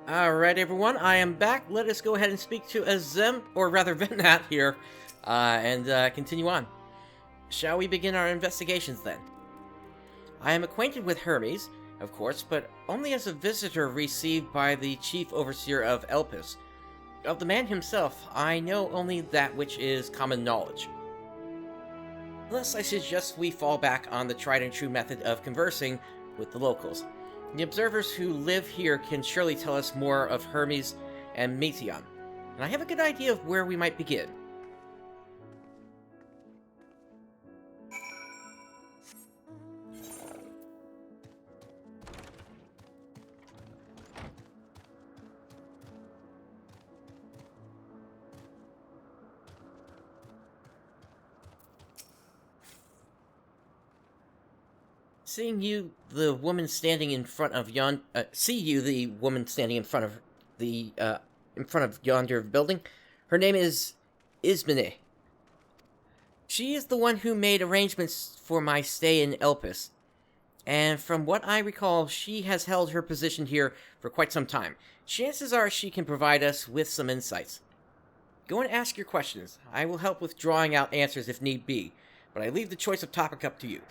Alright everyone, I am back. Let us go ahead and speak to Azem, or rather Venat here, and continue on. Shall we begin our investigations then? I am acquainted with Hermes, of course, but only as a visitor received by the Chief Overseer of Elpis. Of the man himself, I know only that which is common knowledge. Thus, I suggest we fall back on the tried and true method of conversing with the locals. The observers who live here can surely tell us more of Hermes and Metion, and I have a good idea of where we might begin. Seeing you, the woman standing in front of yonder building. Her name is Ismene. She is the one who made arrangements for my stay in Elpis, and from what I recall, she has held her position here for quite some time. Chances are she can provide us with some insights. Go and ask your questions. I will help with drawing out answers if need be, but I leave the choice of topic up to you.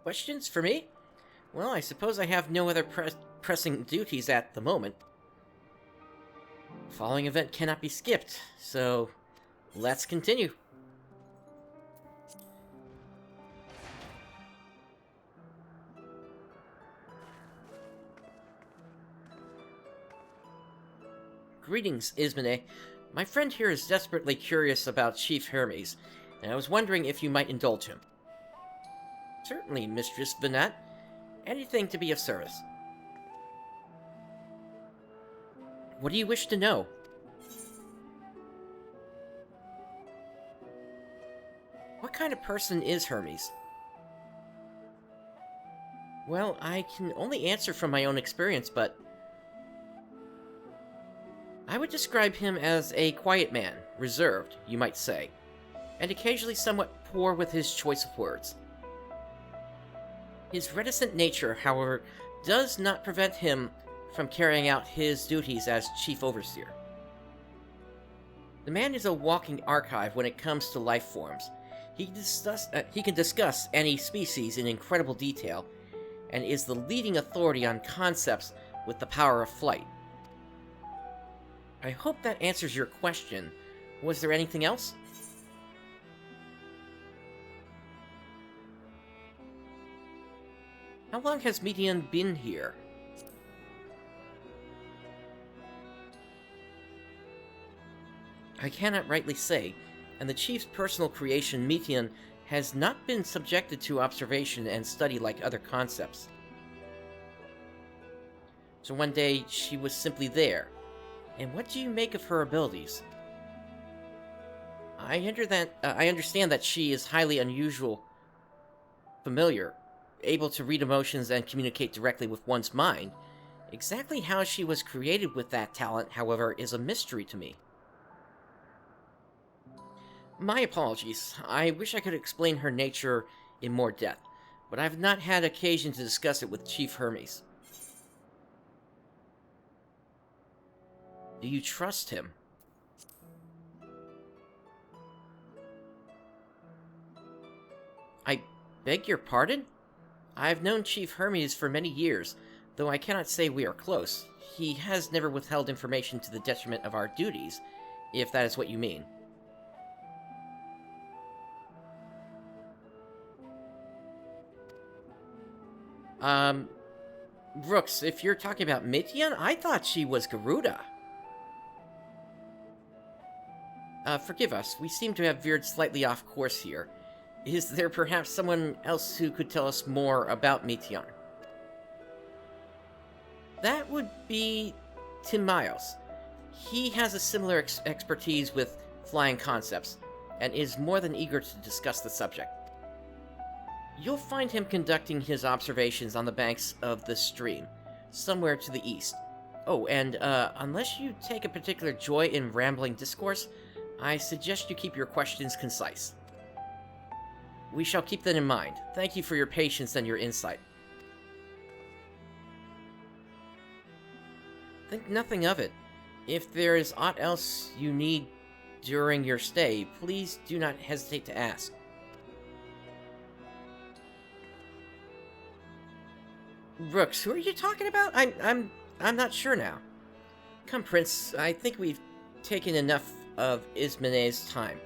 Questions for me? Well, I suppose I have no other pressing duties at the moment. The following event cannot be skipped, so let's continue. Greetings, Ismene. My friend here is desperately curious about Chief Hermes, and I was wondering if you might indulge him. Certainly, Mistress Venat. Anything to be of service. What do you wish to know? What kind of person is Hermes? Well, I can only answer from my own experience, but I would describe him as a quiet man, reserved, you might say, and occasionally somewhat poor with his choice of words. His reticent nature, however, does not prevent him from carrying out his duties as Chief Overseer. The man is a walking archive when it comes to life forms. He can discuss any species in incredible detail, and is the leading authority on concepts with the power of flight. I hope that answers your question. Was there anything else? How long has Metion been here? I cannot rightly say, and the Chief's personal creation, Metion, has not been subjected to observation and study like other concepts. So one day, she was simply there. And what do you make of her abilities? I understand that she is highly unusual, familiar, able to read emotions and communicate directly with one's mind. Exactly how she was created with that talent, however, is a mystery to me. My apologies. I wish I could explain her nature in more depth, but I've not had occasion to discuss it with Chief Hermes. Do you trust him? I beg your pardon? I've known Chief Hermes for many years, though I cannot say we are close. He has never withheld information to the detriment of our duties, if that is what you mean. Brooks, if you're talking about Metion, I thought she was Garuda. Forgive us, we seem to have veered slightly off course here. Is there perhaps someone else who could tell us more about Metion? That would be Timaeus. He has a similar expertise with flying concepts, and is more than eager to discuss the subject. You'll find him conducting his observations on the banks of the stream, somewhere to the east. Oh, and unless you take a particular joy in rambling discourse, I suggest you keep your questions concise. We shall keep that in mind. Thank you for your patience and your insight. Think nothing of it. If there is aught else you need during your stay, please do not hesitate to ask. Brooks, who are you talking about? I'm not sure now. Come, Prince. I think we've taken enough of Ismane's time.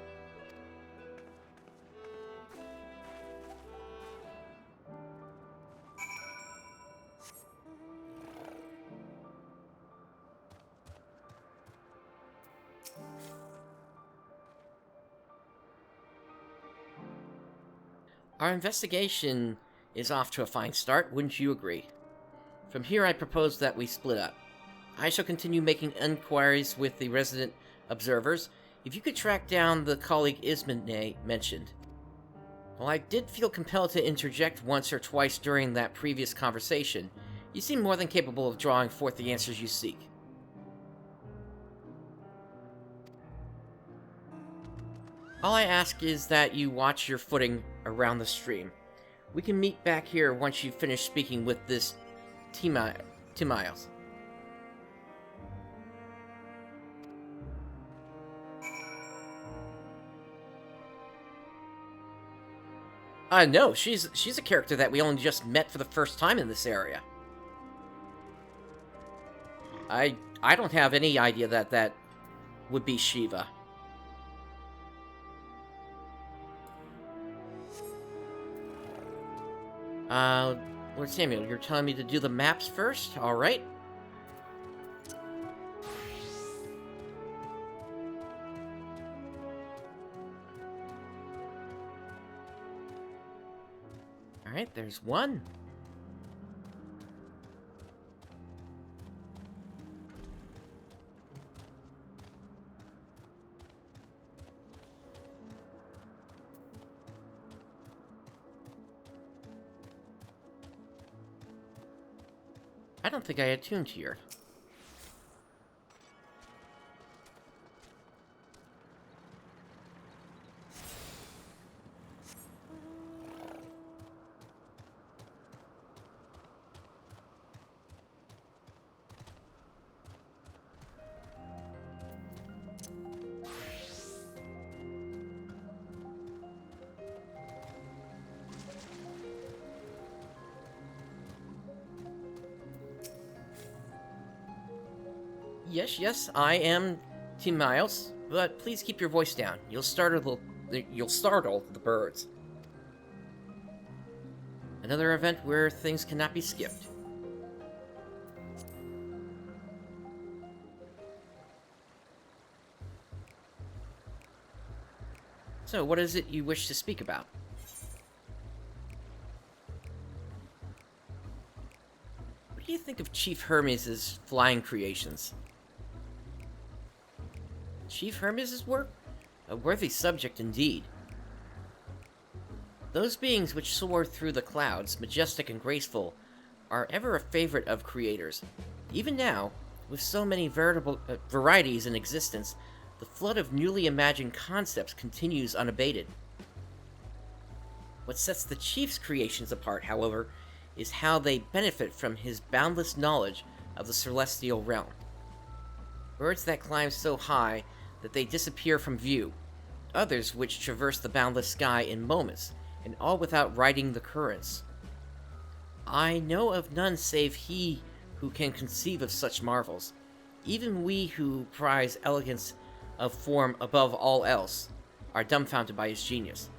Our investigation is off to a fine start, wouldn't you agree? From here, I propose that we split up. I shall continue making inquiries with the resident observers. If you could track down the colleague Ismene mentioned. While I did feel compelled to interject once or twice during that previous conversation, you seem more than capable of drawing forth the answers you seek. All I ask is that you watch your footing around the stream. We can meet back here once you finish speaking with this Timaeus. No, she's a character that we only just met for the first time in this area. I don't have any idea that would be Shiva. Lord Samuel, you're telling me to do the maps first? Alright. Alright, there's one. I don't think I attuned here. Yes, I am Timaeus, but please keep your voice down. You'll startle the birds. Another event where things cannot be skipped. So, what is it you wish to speak about? What do you think of Chief Hermes' flying creations? Chief Hermes' work? A worthy subject indeed. Those beings which soar through the clouds, majestic and graceful, are ever a favorite of creators. Even now, with so many veritable varieties in existence, the flood of newly imagined concepts continues unabated. What sets the Chief's creations apart, however, is how they benefit from his boundless knowledge of the celestial realm. Birds that climb so high that they disappear from view, others which traverse the boundless sky in moments, and all without riding the currents. I know of none save he who can conceive of such marvels. Even we who prize elegance of form above all else are dumbfounded by his genius.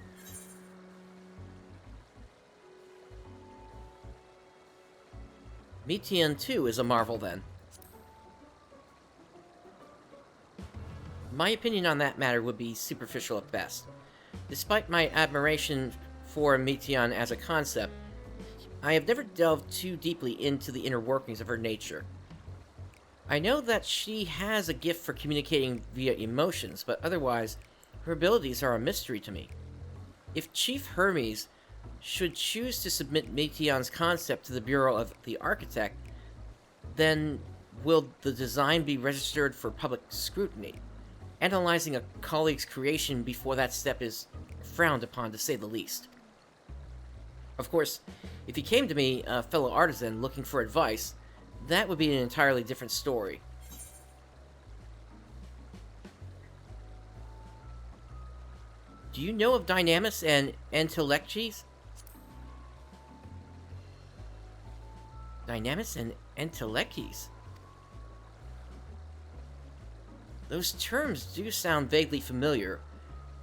Meteon, too, is a marvel, then. My opinion on that matter would be superficial at best. Despite my admiration for Meteon as a concept, I have never delved too deeply into the inner workings of her nature. I know that she has a gift for communicating via emotions, but otherwise, her abilities are a mystery to me. If Chief Hermes should choose to submit Meteon's concept to the Bureau of the Architect, then will the design be registered for public scrutiny? Analyzing a colleague's creation before that step is frowned upon, to say the least. Of course, if he came to me, a fellow artisan, looking for advice, that would be an entirely different story. Do you know of Dynamis and Emet-Selch? Dynamis and Emet-Selch? Those terms do sound vaguely familiar.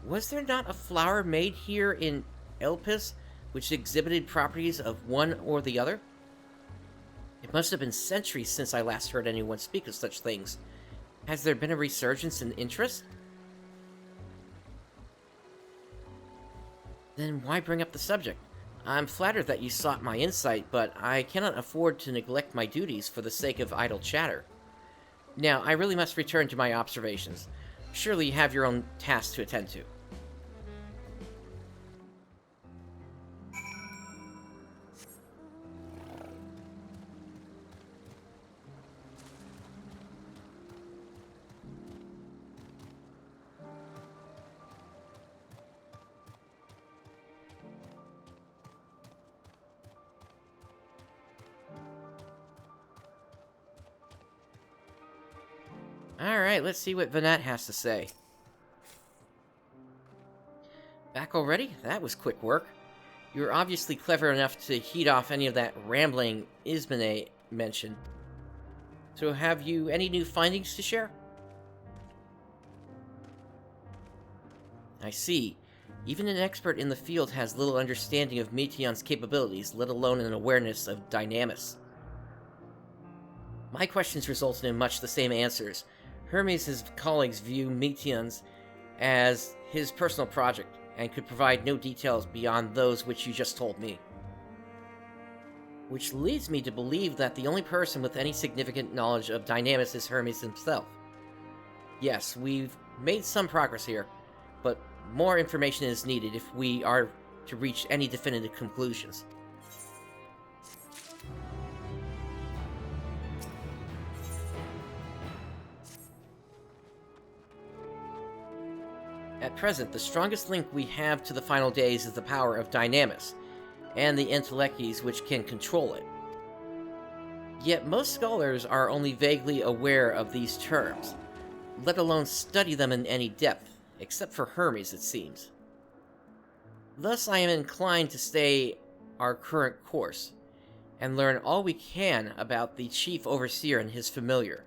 Was there not a flower made here in Elpis which exhibited properties of one or the other? It must have been centuries since I last heard anyone speak of such things. Has there been a resurgence in interest? Then why bring up the subject? I'm flattered that you sought my insight, but I cannot afford to neglect my duties for the sake of idle chatter. Now, I really must return to my observations. Surely you have your own tasks to attend to. Alright, let's see what Venat has to say. Back already? That was quick work. You were obviously clever enough to heat off any of that rambling Ismene mentioned. So have you any new findings to share? I see. Even an expert in the field has little understanding of Meteion's capabilities, let alone an awareness of Dynamis. My questions resulted in much the same answers. Hermes' colleagues view Meteion's as his personal project, and could provide no details beyond those which you just told me. Which leads me to believe that the only person with any significant knowledge of Dynamis is Hermes himself. Yes, we've made some progress here, but more information is needed if we are to reach any definitive conclusions. At present, the strongest link we have to the final days is the power of Dynamis, and the intellects which can control it. Yet most scholars are only vaguely aware of these terms, let alone study them in any depth, except for Hermes, it seems. Thus I am inclined to stay our current course, and learn all we can about the Chief Overseer and his familiar.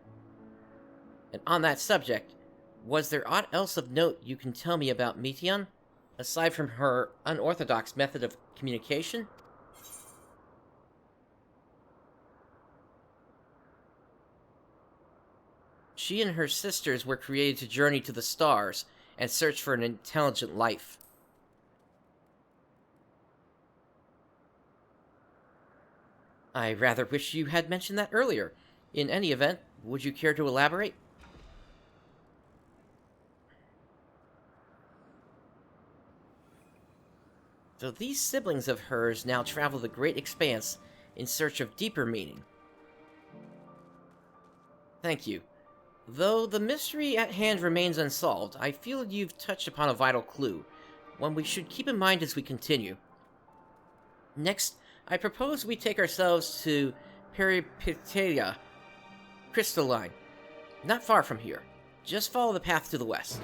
And on that subject, was there aught else of note you can tell me about Meteion, aside from her unorthodox method of communication? She and her sisters were created to journey to the stars and search for an intelligent life. I rather wish you had mentioned that earlier. In any event, would you care to elaborate? So these siblings of hers now travel the great expanse in search of deeper meaning. Thank you. Though the mystery at hand remains unsolved, I feel you've touched upon a vital clue, one we should keep in mind as we continue. Next, I propose we take ourselves to Peripeteia Crystalline, not far from here. Just follow the path to the west.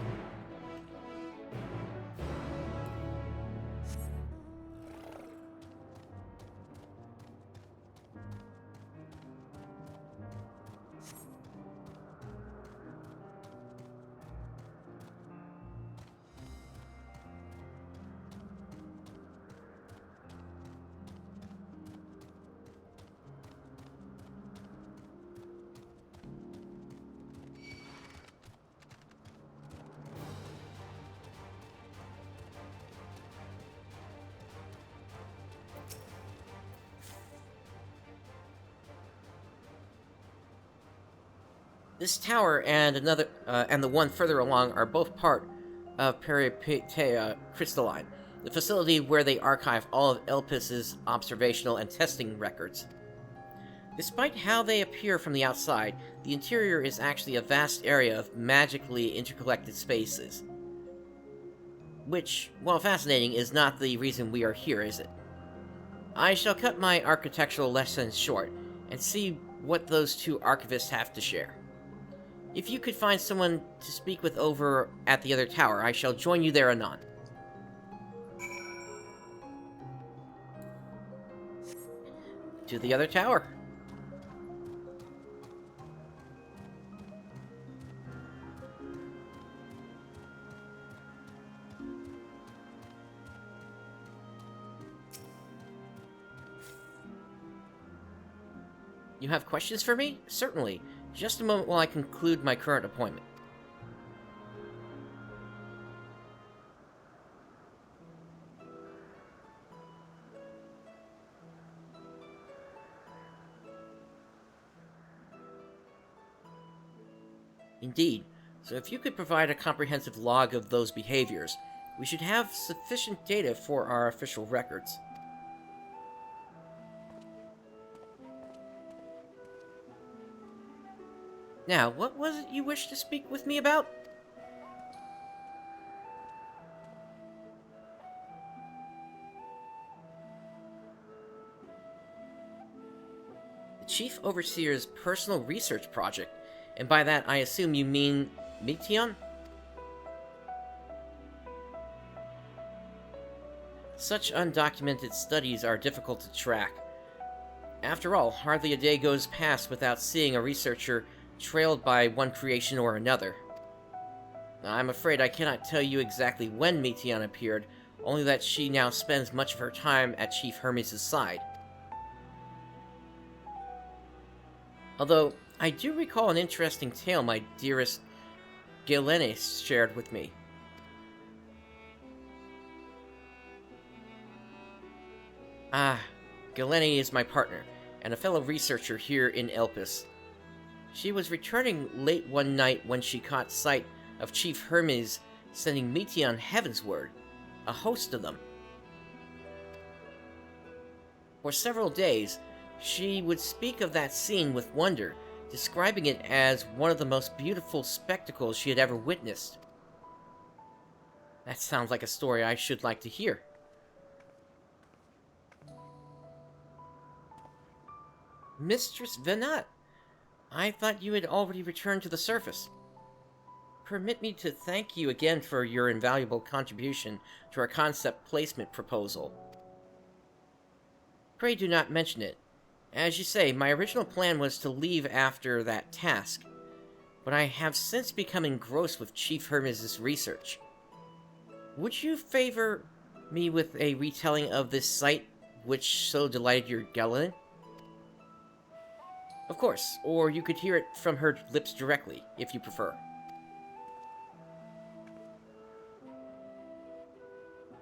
This tower and another, and the one further along are both part of Peripeteia Crystalline, the facility where they archive all of Elpis's observational and testing records. Despite how they appear from the outside, the interior is actually a vast area of magically interconnected spaces. Which, while fascinating, is not the reason we are here, is it? I shall cut my architectural lessons short and see what those two archivists have to share. If you could find someone to speak with over at the other tower, I shall join you there anon. To the other tower. You have questions for me? Certainly. Just a moment while I conclude my current appointment. Indeed. So if you could provide a comprehensive log of those behaviors, we should have sufficient data for our official records. Now, what was it you wished to speak with me about? The Chief Overseer's personal research project, and by that I assume you mean Metion? Such undocumented studies are difficult to track. After all, hardly a day goes past without seeing a researcher trailed by one creation or another. I'm afraid I cannot tell you exactly when Metion appeared, only that she now spends much of her time at Chief Hermes' side. Although, I do recall an interesting tale my dearest Hydaelyn shared with me. Hydaelyn is my partner, and a fellow researcher here in Elpis. She was returning late one night when she caught sight of Chief Hermes sending Metion heavensward, a host of them. For several days, she would speak of that scene with wonder, describing it as one of the most beautiful spectacles she had ever witnessed. That sounds like a story I should like to hear. Mistress Venat, I thought you had already returned to the surface. Permit me to thank you again for your invaluable contribution to our concept placement proposal. Pray do not mention it. As you say, my original plan was to leave after that task, but I have since become engrossed with Chief Hermes' research. Would you favor me with a retelling of this sight which so delighted your Hydaelyn? Of course, or you could hear it from her lips directly, if you prefer.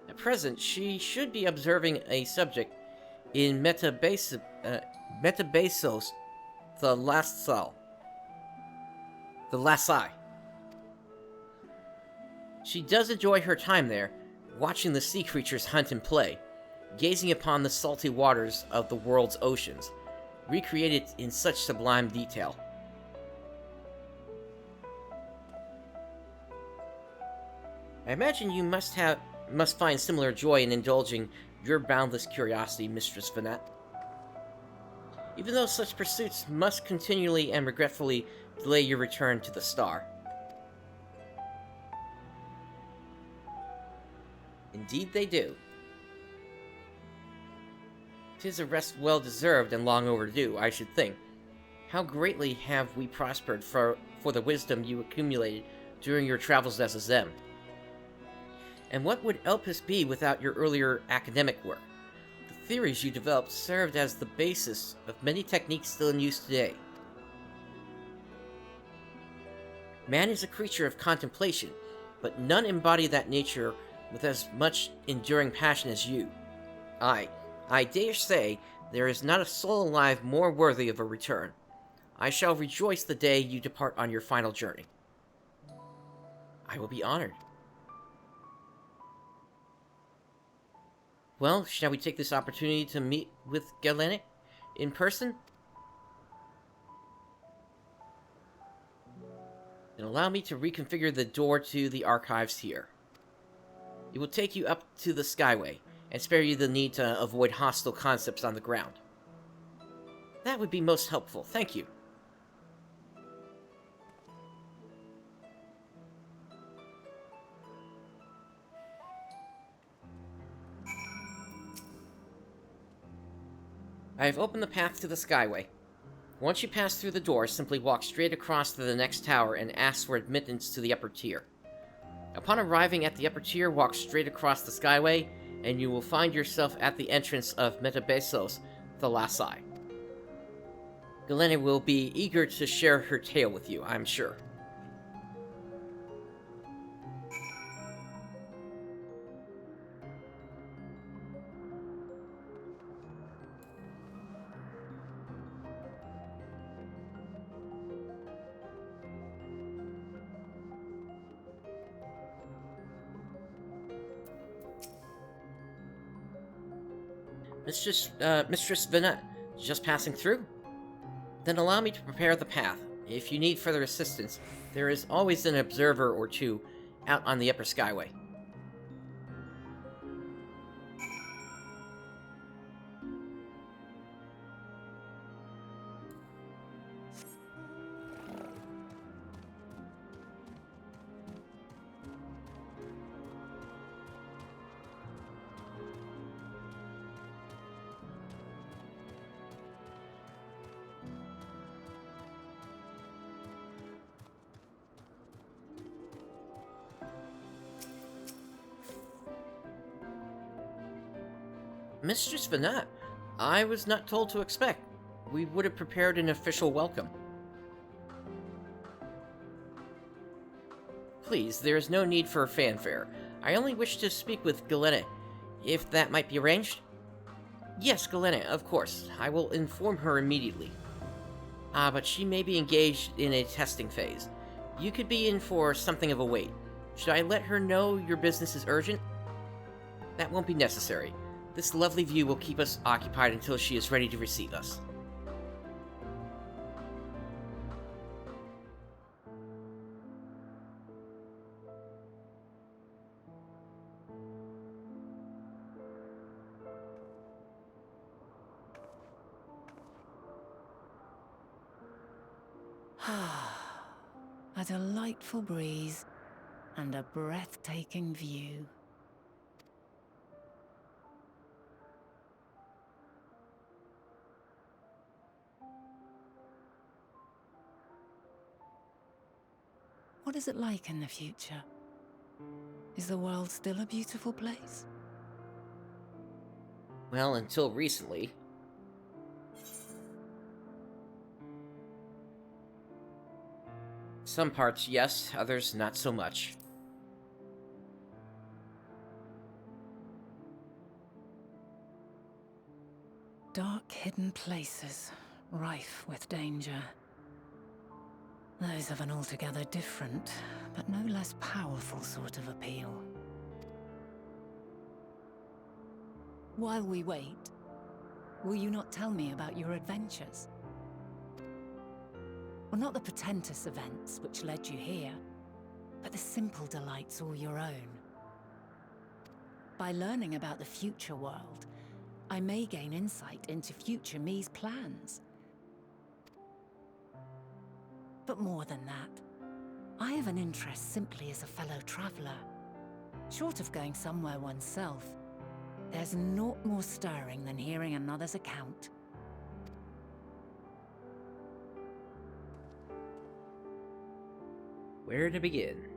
At present, she should be observing a subject in Emet-Selch, the Lasai. She does enjoy her time there, watching the sea creatures hunt and play, gazing upon the salty waters of the world's oceans, recreated in such sublime detail. I imagine you must find similar joy in indulging your boundless curiosity, Mistress Venat. Even though such pursuits must continually and regretfully delay your return to the star. Indeed they do. 'Tis a rest well-deserved and long overdue, I should think. How greatly have we prospered for the wisdom you accumulated during your travels as a Zem. And what would Elpis be without your earlier academic work? The theories you developed served as the basis of many techniques still in use today. Man is a creature of contemplation, but none embody that nature with as much enduring passion as you. I dare say there is not a soul alive more worthy of a return. I shall rejoice the day you depart on your final journey. I will be honored. Well, shall we take this opportunity to meet with Hydaelyn in person? Then allow me to reconfigure the door to the archives here. It will take you up to the Skyway, and spare you the need to avoid hostile concepts on the ground. That would be most helpful, thank you. I have opened the path to the Skyway. Once you pass through the door, simply walk straight across to the next tower and ask for admittance to the upper tier. Upon arriving at the upper tier, walk straight across the Skyway, and you will find yourself at the entrance of Emet-Selch, the Lasai. Hydaelyn will be eager to share her tale with you, I'm sure. Mistress Venat, just passing through? Then allow me to prepare the path. If you need further assistance, there is always an observer or two out on the upper Skyway. Mistress Venat, I was not told to expect. We would have prepared an official welcome. Please, there is no need for a fanfare. I only wish to speak with Hydaelyn, if that might be arranged. Yes, Hydaelyn, of course. I will inform her immediately. But she may be engaged in a testing phase. You could be in for something of a wait. Should I let her know your business is urgent? That won't be necessary. This lovely view will keep us occupied until she is ready to receive us. A delightful breeze and a breathtaking view. What is it like in the future? Is the world still a beautiful place? Well, until recently. Some parts, yes, others not so much. Dark, hidden places, rife with danger. Those have an altogether different, but no less powerful sort of appeal. While we wait, will you not tell me about your adventures? Well, not the portentous events which led you here, but the simple delights all your own. By learning about the future world, I may gain insight into future me's plans. But more than that, I have an interest simply as a fellow traveler. Short of going somewhere oneself, there's naught more stirring than hearing another's account. Where to begin?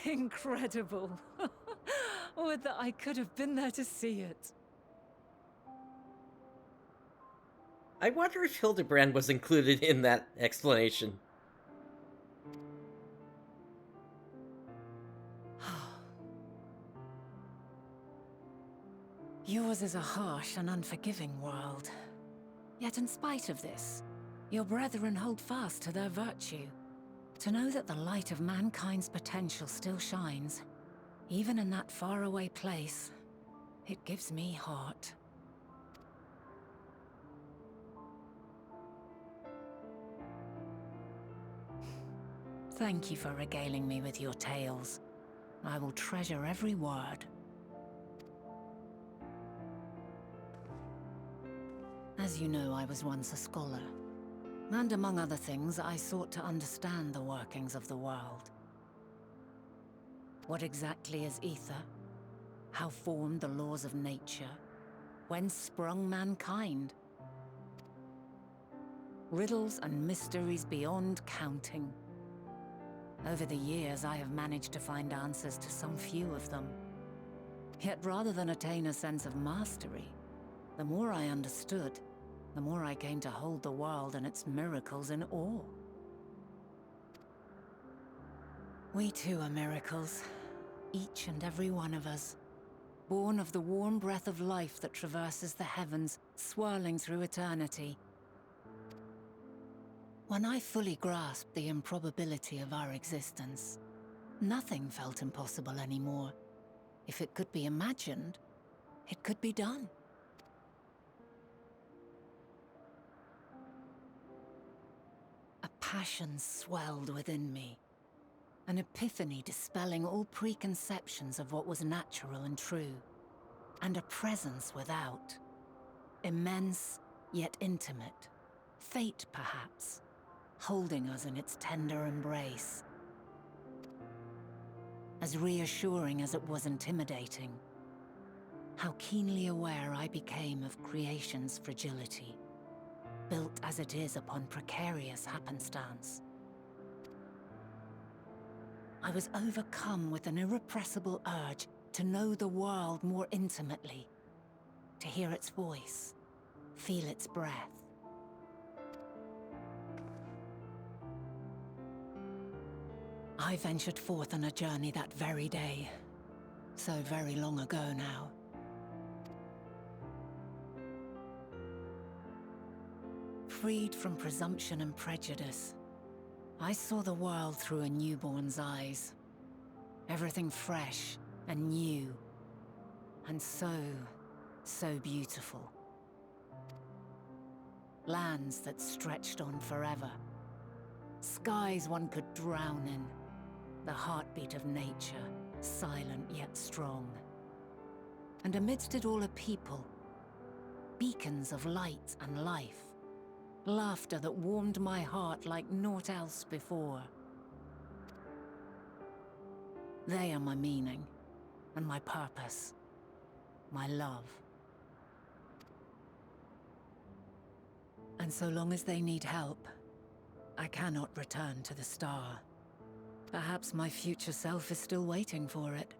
Incredible! Would that I could have been there to see it. I wonder if Hildebrand was included in that explanation. Yours is a harsh and unforgiving world. Yet in spite of this, your brethren hold fast to their virtue. To know that the light of mankind's potential still shines, even in that faraway place, it gives me heart. Thank you for regaling me with your tales. I will treasure every word. As you know, I was once a scholar. And among other things, I sought to understand the workings of the world. What exactly is ether? How formed the laws of nature? Whence sprung mankind? Riddles and mysteries beyond counting. Over the years, I have managed to find answers to some few of them. Yet rather than attain a sense of mastery, the more I understood, the more I came to hold the world and its miracles in awe. We too are miracles, each and every one of us, born of the warm breath of life that traverses the heavens, swirling through eternity. When I fully grasped the improbability of our existence, nothing felt impossible anymore. If it could be imagined, it could be done. A passion swelled within me, an epiphany dispelling all preconceptions of what was natural and true, and a presence without, immense yet intimate, fate perhaps, holding us in its tender embrace. As reassuring as it was intimidating, how keenly aware I became of creation's fragility, built as it is upon precarious happenstance. I was overcome with an irrepressible urge to know the world more intimately, to hear its voice, feel its breath. I ventured forth on a journey that very day, so very long ago now. Freed from presumption and prejudice, I saw the world through a newborn's eyes. Everything fresh and new, and so beautiful. Lands that stretched on forever. Skies one could drown in. The heartbeat of nature, silent yet strong. And amidst it all a people, beacons of light and life. Laughter that warmed my heart like naught else before. They are my meaning, and my purpose, my love. And so long as they need help, I cannot return to the star. Perhaps my future self is still waiting for it.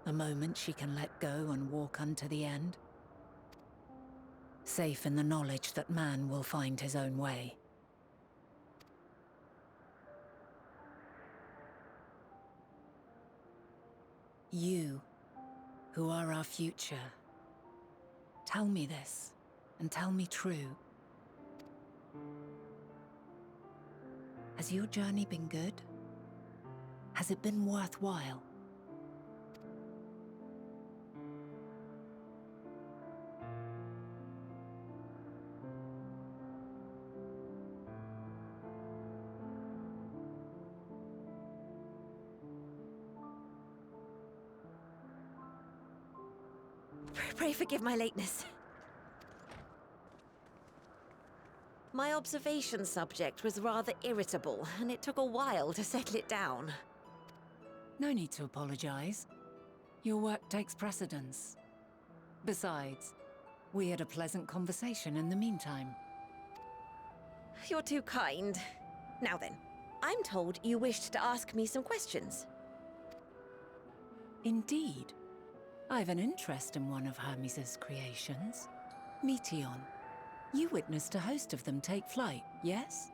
The moment she can let go and walk unto the end. Safe in the knowledge that man will find his own way. You, who are our future, tell me this, and tell me true. Has your journey been good? Has it been worthwhile? Pray forgive my lateness. My observation subject was rather irritable, and it took a while to settle it down. No need to apologize. Your work takes precedence. Besides, we had a pleasant conversation in the meantime. You're too kind. Now then, I'm told you wished to ask me some questions. Indeed. I've an interest in one of Hermes' creations. Meteon. You witnessed a host of them take flight, yes?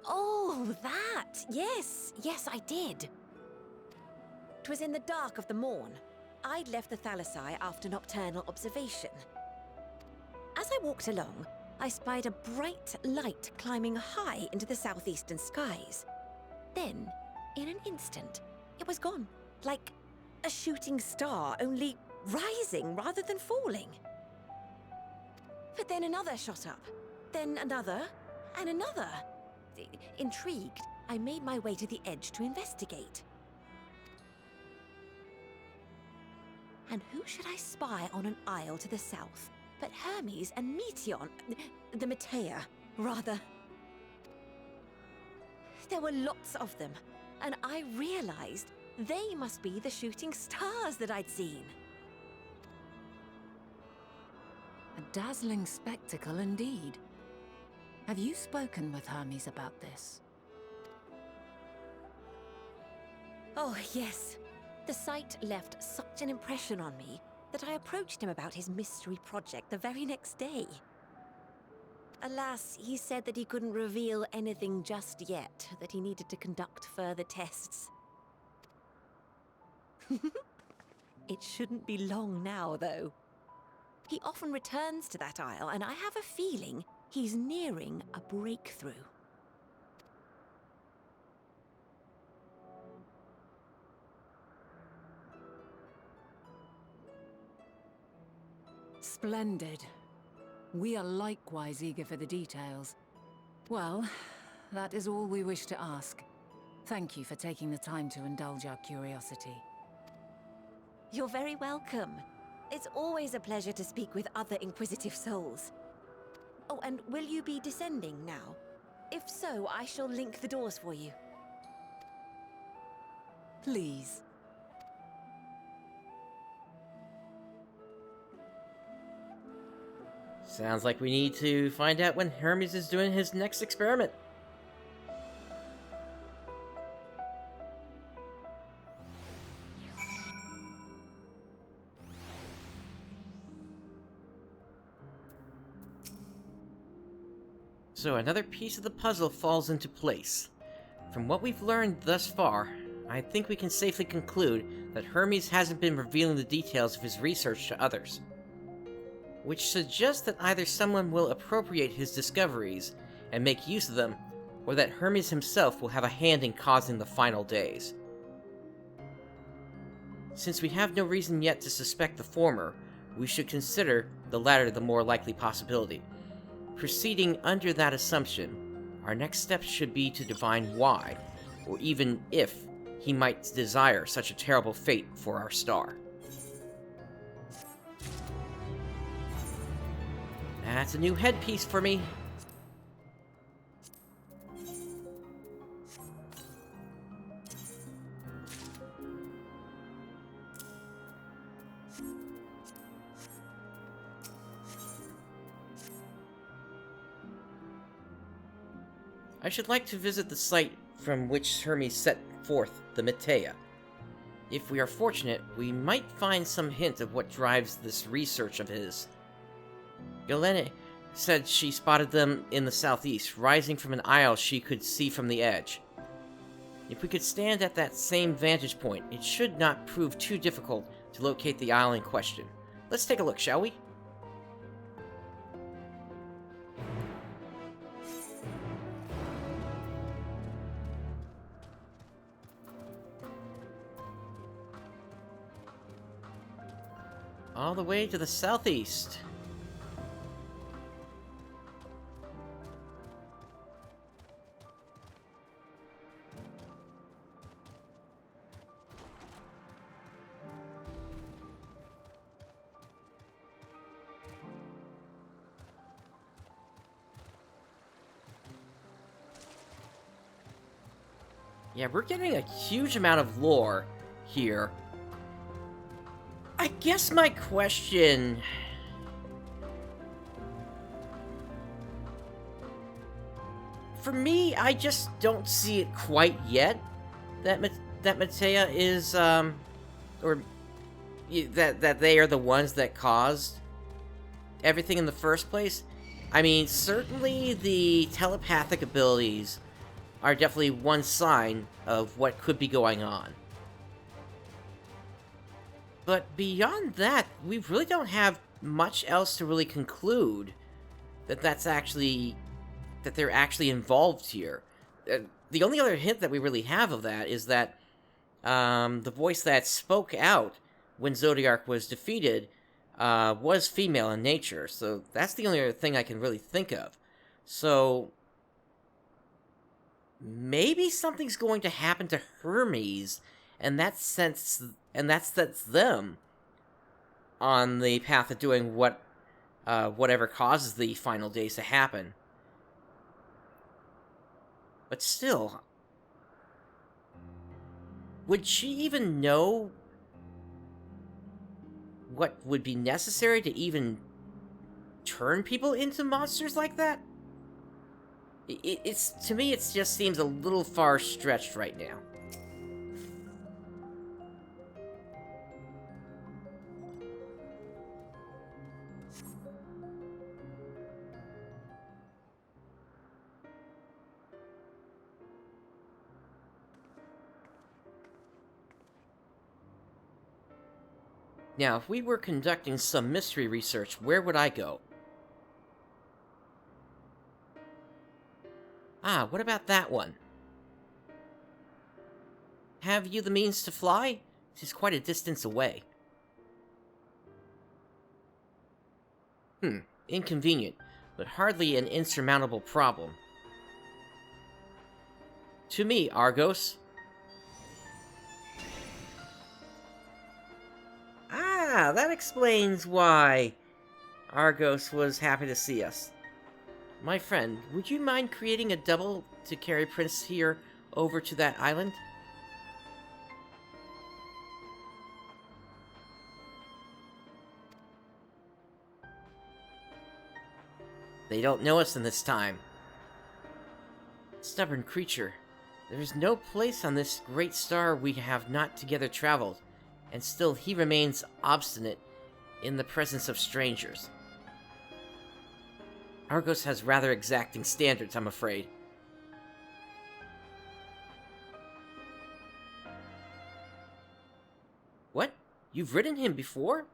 Oh, that! Yes, I did. 'Twas in the dark of the morn. I'd left the Thalassai after nocturnal observation. As I walked along, I spied a bright light climbing high into the southeastern skies. Then, in an instant, it was gone, like a shooting star, only rising rather than falling. But then another shot up, then another, and another. Intrigued, I made my way to the edge to investigate. And who should I spy on an isle to the south but Hermes and Meteon, the Metea, rather. There were lots of them, and I realized they must be the shooting stars that I'd seen. A dazzling spectacle indeed. Have you spoken with Hermes about this? Oh, yes. The sight left such an impression on me that I approached him about his mystery project the very next day. Alas, he said that he couldn't reveal anything just yet, that he needed to conduct further tests. It shouldn't be long now, though. He often returns to that isle, and I have a feeling he's nearing a breakthrough. Splendid. We are likewise eager for the details. Well, that is all we wish to ask. Thank you for taking the time to indulge our curiosity. You're very welcome. It's always a pleasure to speak with other inquisitive souls. Oh, and will you be descending now? If so, I shall link the doors for you. Please. Sounds like we need to find out when Hermes is doing his next experiment. So another piece of the puzzle falls into place. From what we've learned thus far, I think we can safely conclude that Hermes hasn't been revealing the details of his research to others, which suggests that either someone will appropriate his discoveries and make use of them, or that Hermes himself will have a hand in causing the final days. Since we have no reason yet to suspect the former, we should consider the latter the more likely possibility. Proceeding under that assumption, our next step should be to divine why, or even if, he might desire such a terrible fate for our star. That's a new headpiece for me. I should like to visit the site from which Hermes set forth the Metea. If we are fortunate, we might find some hint of what drives this research of his. Hydaelyn said she spotted them in the southeast, rising from an isle she could see from the edge. If we could stand at that same vantage point, it should not prove too difficult to locate the isle in question. Let's take a look, shall we? All the way to the southeast. Yeah, we're getting a huge amount of lore here. I guess my question... For me, I just don't see it quite yet. That Metea is, or that they are the ones that caused everything in the first place. I mean, certainly the telepathic abilities are definitely one sign of what could be going on. But beyond that, we really don't have much else to really conclude that they're actually involved here. The only other hint that we really have of that is that the voice that spoke out when Zodiark was defeated was female in nature, so that's the only other thing I can really think of. So maybe something's going to happen to Hermes, and that sets them on the path of doing whatever causes the final days to happen. But still, would she even know what would be necessary to even turn people into monsters like that? It's to me, it just seems a little far stretched right now. Now, if we were conducting some mystery research, where would I go? Ah, what about that one? Have you the means to fly? It is quite a distance away. Inconvenient, but hardly an insurmountable problem. To me, Argos. Ah, that explains why Argos was happy to see us. My friend, would you mind creating a double to carry Prince here over to that island? They don't know us in this time. Stubborn creature. There is no place on this great star we have not together traveled, and still he remains obstinate in the presence of strangers. Argos has rather exacting standards, I'm afraid. What? You've ridden him before?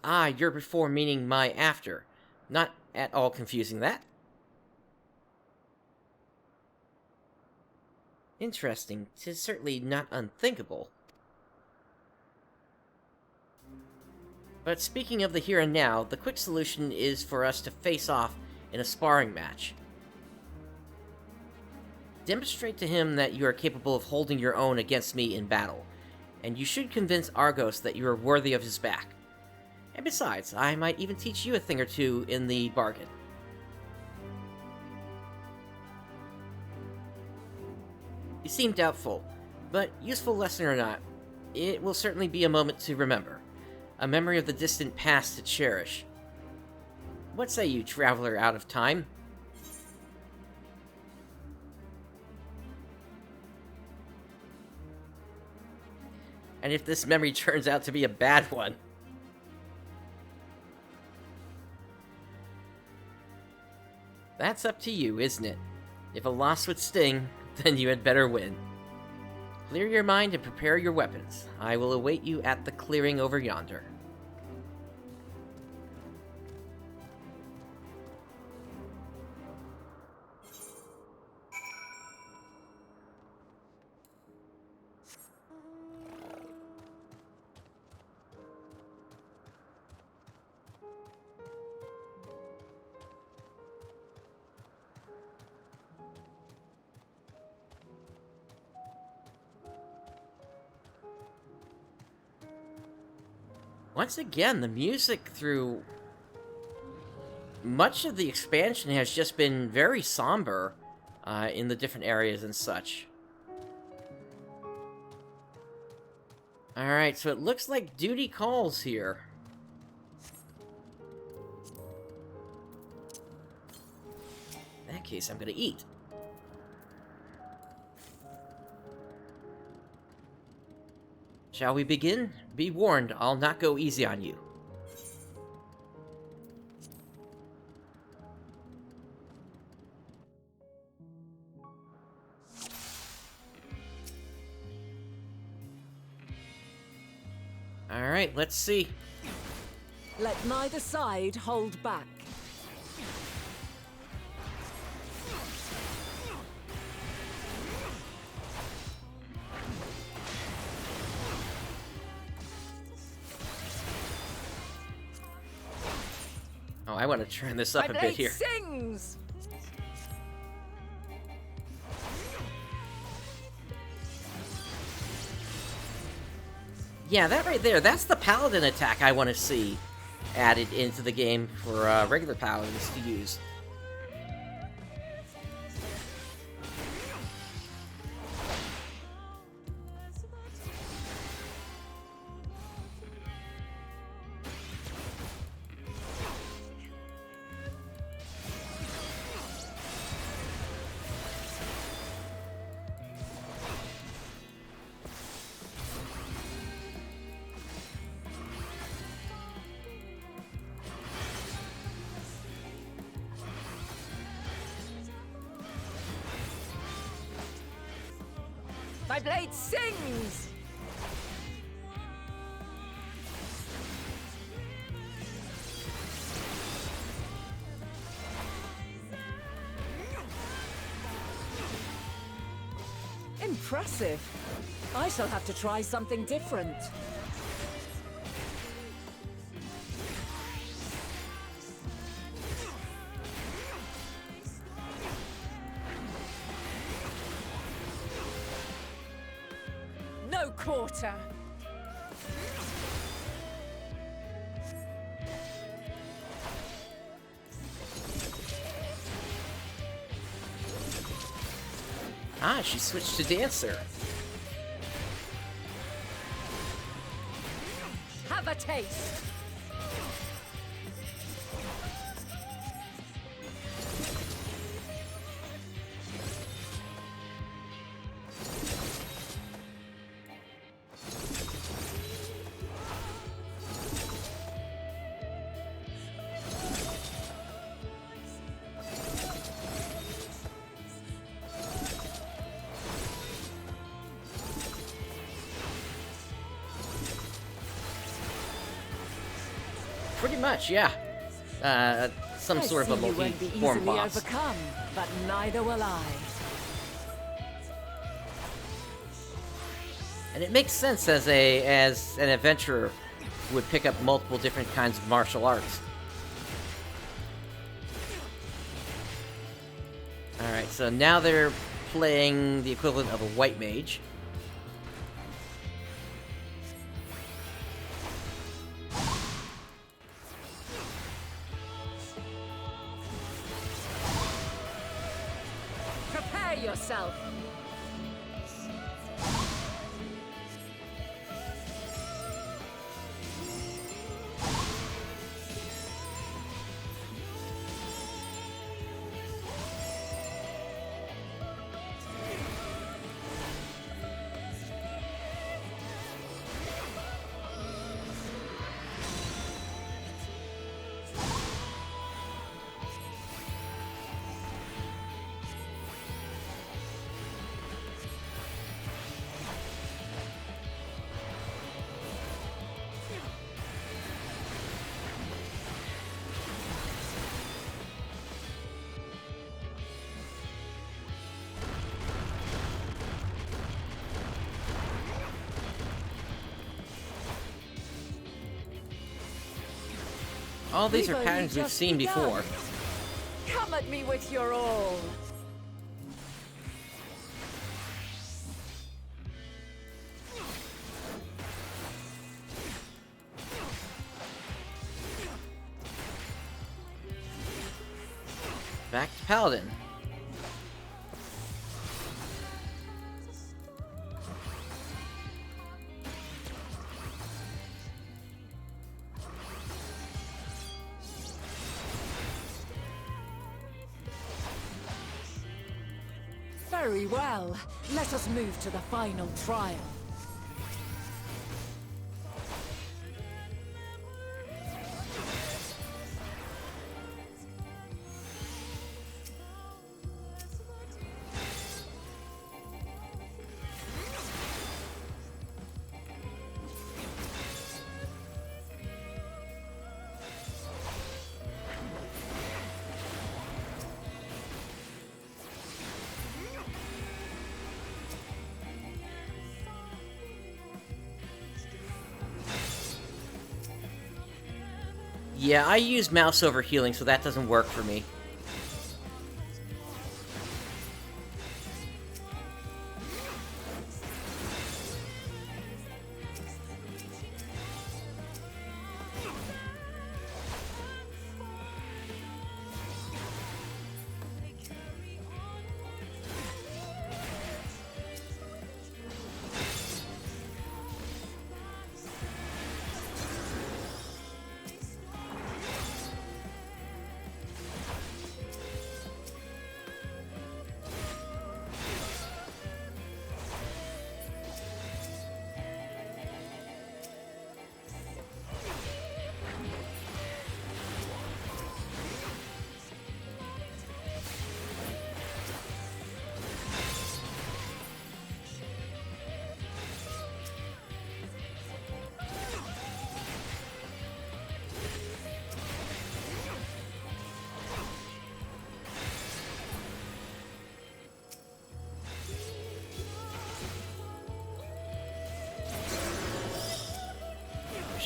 Ah, your before meaning my after. Not at all confusing that. Interesting. 'Tis certainly not unthinkable. But speaking of the here and now, the quick solution is for us to face off in a sparring match. Demonstrate to him that you are capable of holding your own against me in battle, and you should convince Argos that you are worthy of his back. And besides, I might even teach you a thing or two in the bargain. You seem doubtful, but useful lesson or not, it will certainly be a moment to remember. A memory of the distant past to cherish. What say you, traveler out of time? And if this memory turns out to be a bad one? That's up to you, isn't it? If a loss would sting, then you had better win. Clear your mind and prepare your weapons. I will await you at the clearing over yonder. Once again, the music through much of the expansion has just been very somber in the different areas and such. Alright, so it looks like duty calls here. In that case, I'm gonna eat. Shall we begin? Be warned, I'll not go easy on you. Alright. Alright, let's see. Let neither side hold back. Oh, I want to turn this up a bit here. Sings! Yeah, that right there, that's the paladin attack I want to see added into the game for regular paladins to use. My blade sings! Impressive. I shall have to try something different. No quarter. Ah, she switched to dancer. Have a taste. Pretty much, yeah. Some sort of a multi-form boss. Overcome, but neither will I. And it makes sense as an adventurer who would pick up multiple different kinds of martial arts. Alright, so now they're playing the equivalent of a white mage. Prepare yourself. All these are patterns we've seen before. Come at me with your all. Back to Paladin. Very well. Let us move to the final trial. Yeah, I use mouse over healing, so that doesn't work for me.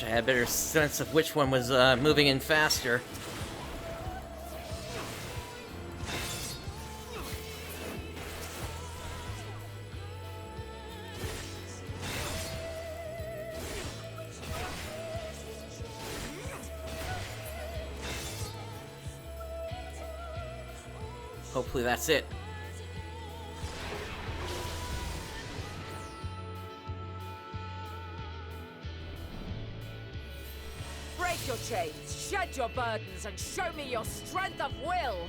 I had a better sense of which one was moving in faster. Hopefully that's it. Break your chains, shed your burdens, and show me your strength of will!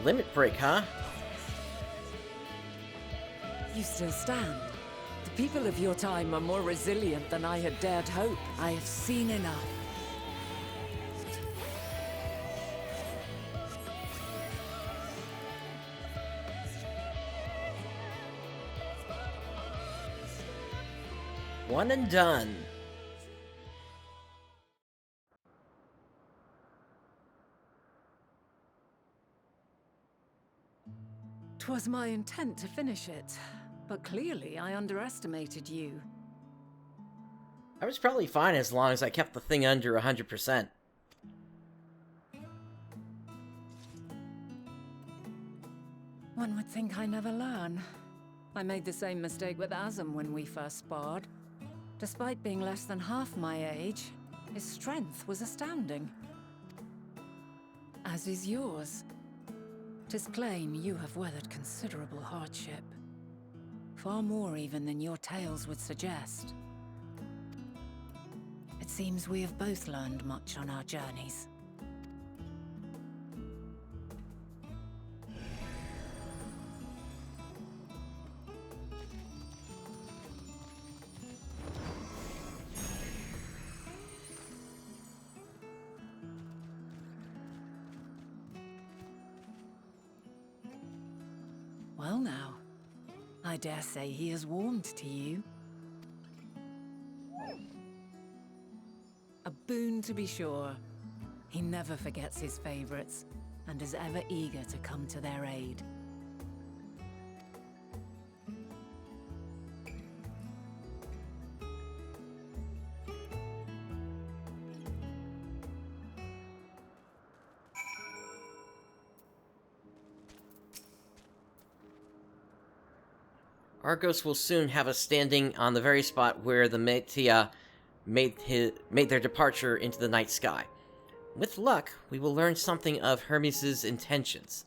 Limit break, huh? You still stand. The people of your time are more resilient than I had dared hope. I have seen enough. One and done. 'Twas my intent to finish it, but clearly I underestimated you. I was probably fine as long as I kept the thing under 100%. One would think I never learn. I made the same mistake with Azam when we first sparred. Despite being less than half my age, his strength was astounding. As is yours. 'Tis plain you have weathered considerable hardship. Far more even than your tales would suggest. It seems we have both learned much on our journeys. Well now, I dare say he has warmed to you. A boon to be sure. He never forgets his favorites, and is ever eager to come to their aid. Argos will soon have us standing on the very spot where the Metia made their departure into the night sky. With luck, we will learn something of Hermes' intentions.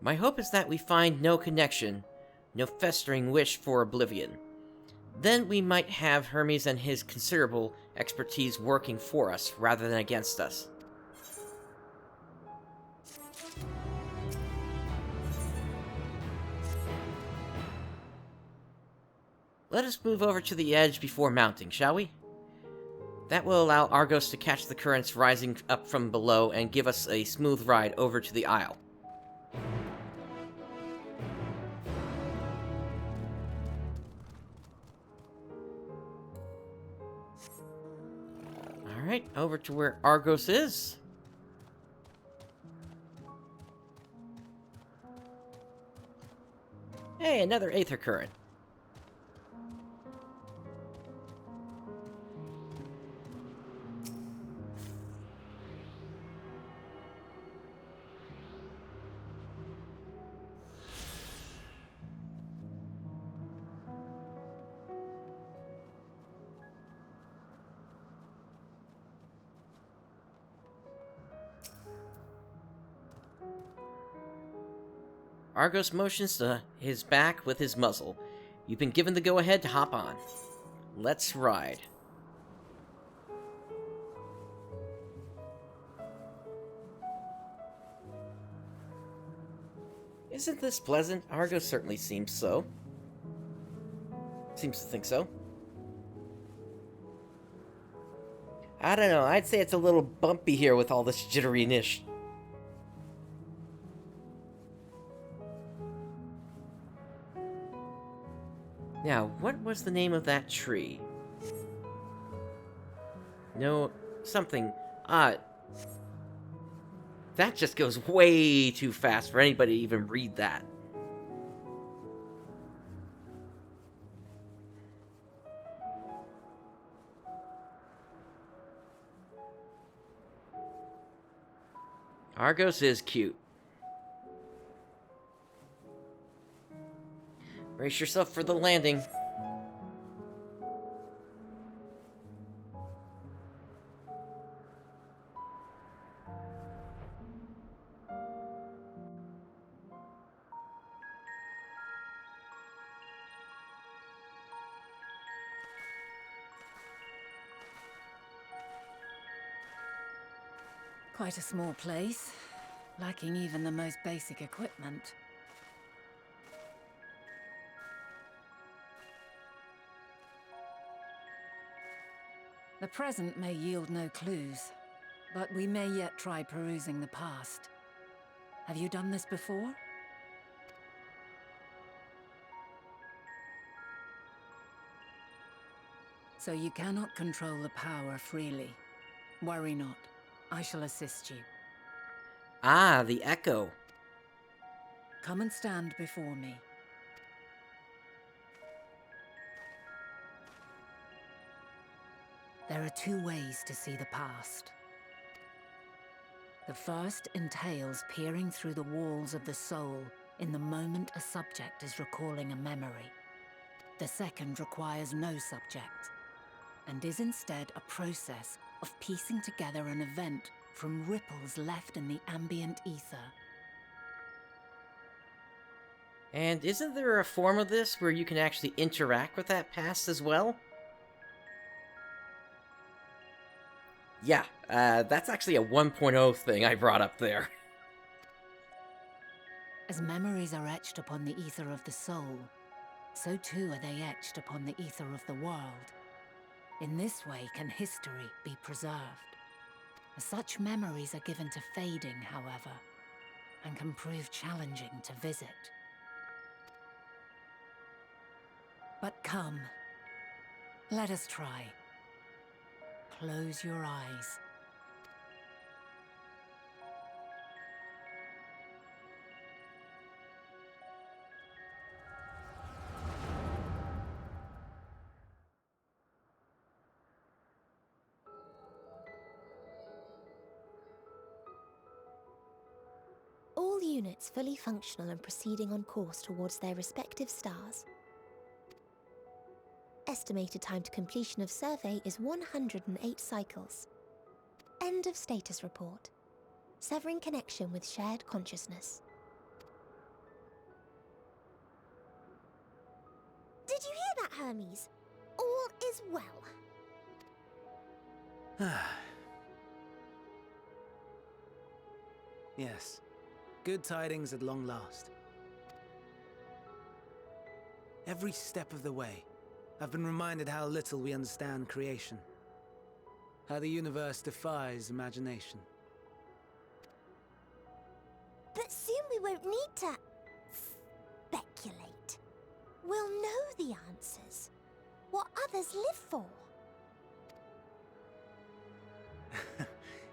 My hope is that we find no connection, no festering wish for oblivion. Then we might have Hermes and his considerable expertise working for us rather than against us. Let us move over to the edge before mounting, shall we? That will allow Argos to catch the currents rising up from below and give us a smooth ride over to the Isle. Alright, over to where Argos is. Hey, another Aether Current. Argos motions to his back with his muzzle. You've been given the go-ahead to hop on. Let's ride. Isn't this pleasant? Argos certainly seems so. Seems to think so. I don't know, I'd say it's a little bumpy here with all this jitteriness. Now, what was the name of that tree? No, something. That just goes way too fast for anybody to even read that. Argos is cute. Brace yourself for the landing. Quite a small place, lacking even the most basic equipment. The present may yield no clues, but we may yet try perusing the past. Have you done this before? So you cannot control the power freely. Worry not. I shall assist you. Ah, the echo. Come and stand before me. There are two ways to see the past. The first entails peering through the walls of the soul in the moment a subject is recalling a memory. The second requires no subject, and is instead a process of piecing together an event from ripples left in the ambient ether. And isn't there a form of this where you can actually interact with that past as well? Yeah, that's actually a 1.0 thing I brought up there. As memories are etched upon the ether of the soul, so too are they etched upon the ether of the world. In this way can history be preserved. Such memories are given to fading, however, and can prove challenging to visit. But come, let us try. Close your eyes. All units fully functional and proceeding on course towards their respective stars. Estimated time to completion of survey is 108 cycles. End of status report. Severing connection with shared consciousness. Did you hear that, Hermes? All is well. Yes. Good tidings at long last. Every step of the way, I've been reminded how little we understand creation. How the universe defies imagination. But soon we won't need to speculate. We'll know the answers. What others live for.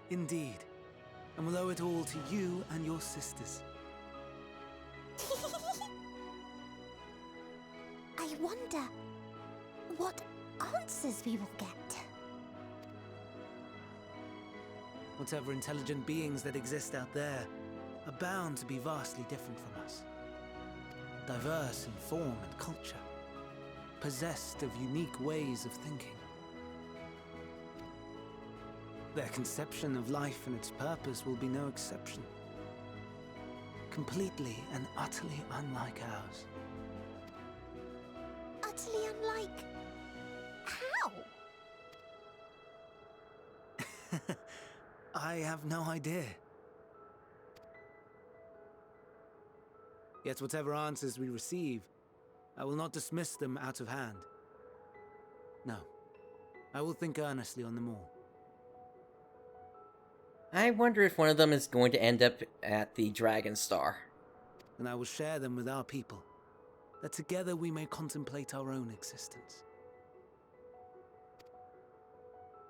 Indeed. And we'll owe it all to you and your sisters. What answers we will get. Whatever intelligent beings that exist out there are bound to be vastly different from us. Diverse in form and culture, possessed of unique ways of thinking. Their conception of life and its purpose will be no exception. Completely and utterly unlike ours. Utterly unlike... how? I have no idea. Yet whatever answers we receive, I will not dismiss them out of hand. No, I will think earnestly on them all. I wonder if one of them is going to end up at the Dragon Star. And I will share them with our people, that together we may contemplate our own existence.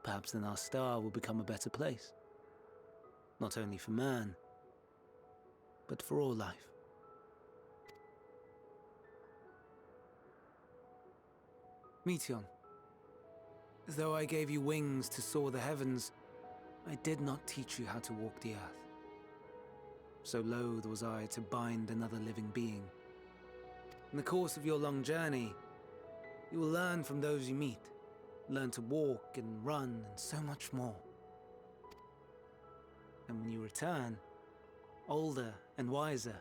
Perhaps then our star will become a better place. Not only for man, but for all life. Meteion, though I gave you wings to soar the heavens, I did not teach you how to walk the earth. So loath was I to bind another living being. In the course of your long journey, you will learn from those you meet, learn to walk and run and so much more. And when you return, older and wiser,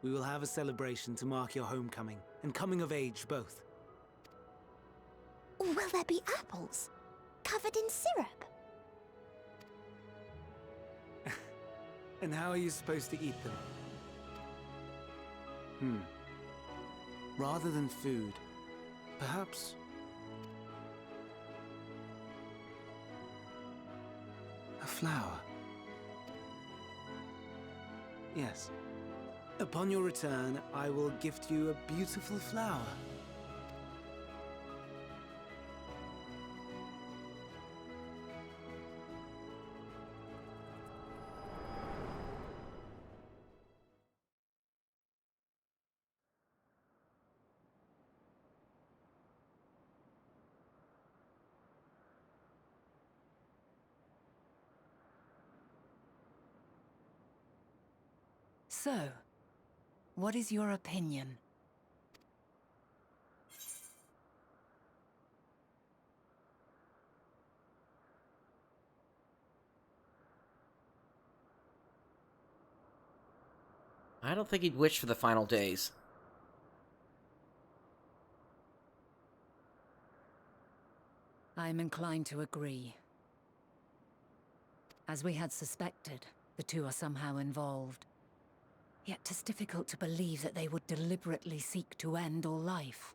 we will have a celebration to mark your homecoming and coming of age both. Will there be apples? Covered in syrup? And how are you supposed to eat them? Rather than food, perhaps... a flower. Yes. Upon your return, I will gift you a beautiful flower. So, what is your opinion? I don't think he'd wish for the final days. I'm inclined to agree. As we had suspected, the two are somehow involved. Yet 'tis difficult to believe that they would deliberately seek to end all life.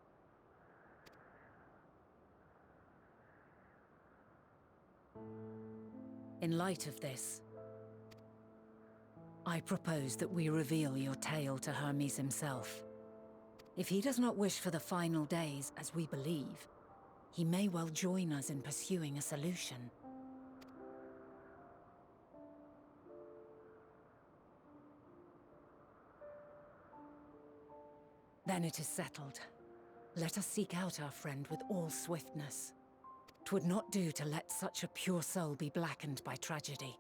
In light of this, I propose that we reveal your tale to Hermes himself. If he does not wish for the final days, as we believe, he may well join us in pursuing a solution. Then it is settled. Let us seek out our friend with all swiftness. 'Twould not do to let such a pure soul be blackened by tragedy.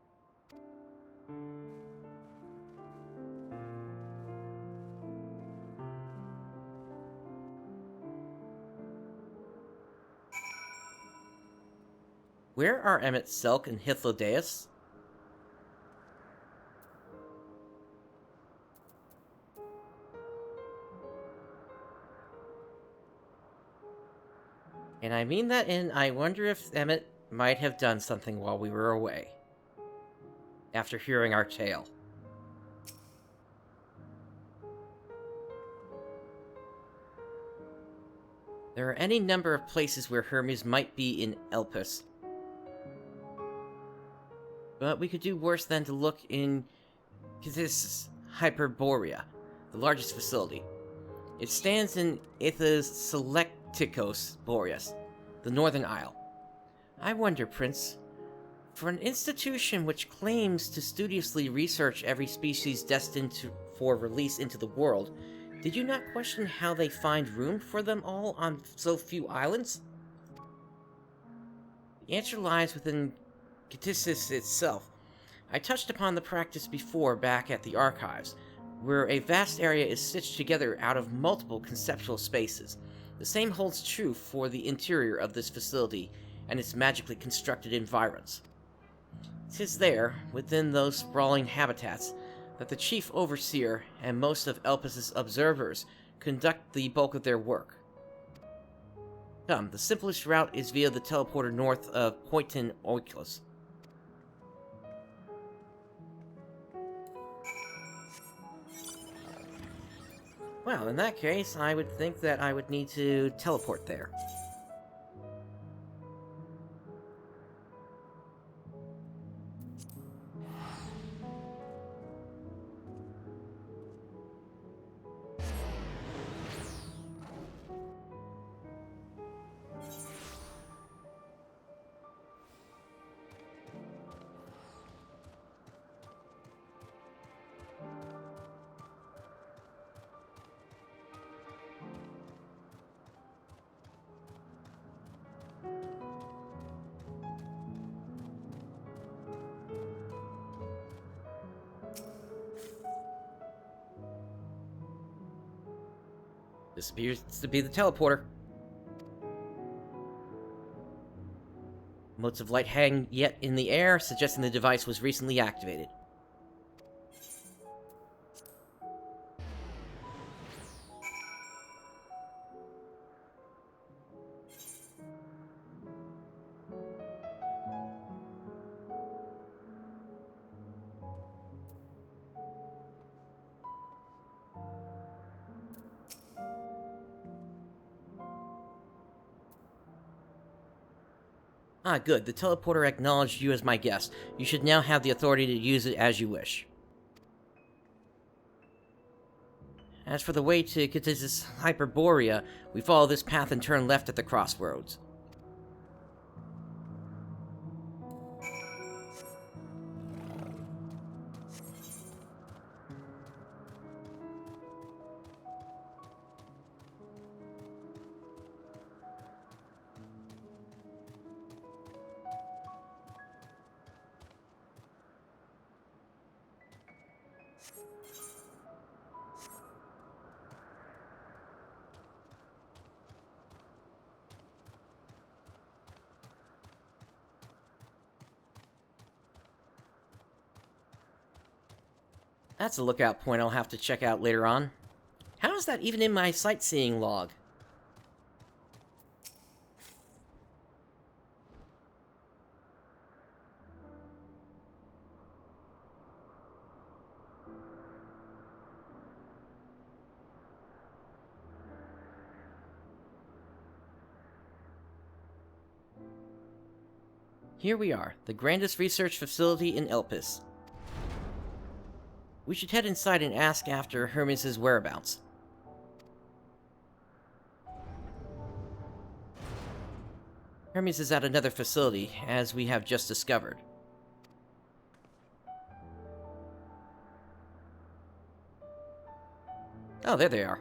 Where are Emet-Selch and Hydaelyn? And I mean that in, I wonder if Emet might have done something while we were away. After hearing our tale. There are any number of places where Hermes might be in Elpis. But we could do worse than to look in this Hyperborea, the largest facility. It stands in Emet-Selch Boreas, the Northern Isle. I wonder, Prince, for an institution which claims to studiously research every species destined for release into the world, Did you not question how they find room for them all on so few islands? The answer lies within Ktisis itself. I touched upon the practice before back at the Archives, where a vast area is stitched together out of multiple conceptual spaces. The same holds true for the interior of this facility and its magically constructed environs. 'Tis there, within those sprawling habitats, that the Chief Overseer and most of Elpis' observers conduct the bulk of their work. Come, the simplest route is via the teleporter north of Pointon Oikos. Well, in that case, I would think that I would need to teleport there. This appears to be the teleporter. Motes of light hang yet in the air, suggesting the device was recently activated. Ah, good. The teleporter acknowledged you as my guest. You should now have the authority to use it as you wish. As for the way to Ktisis Hyperborea, we follow this path and turn left at the crossroads. That's a lookout point I'll have to check out later on. How is that even in my sightseeing log? Here we are, the grandest research facility in Elpis. We should head inside and ask after Hermes' whereabouts. Hermes is at another facility, as we have just discovered. Oh, there they are.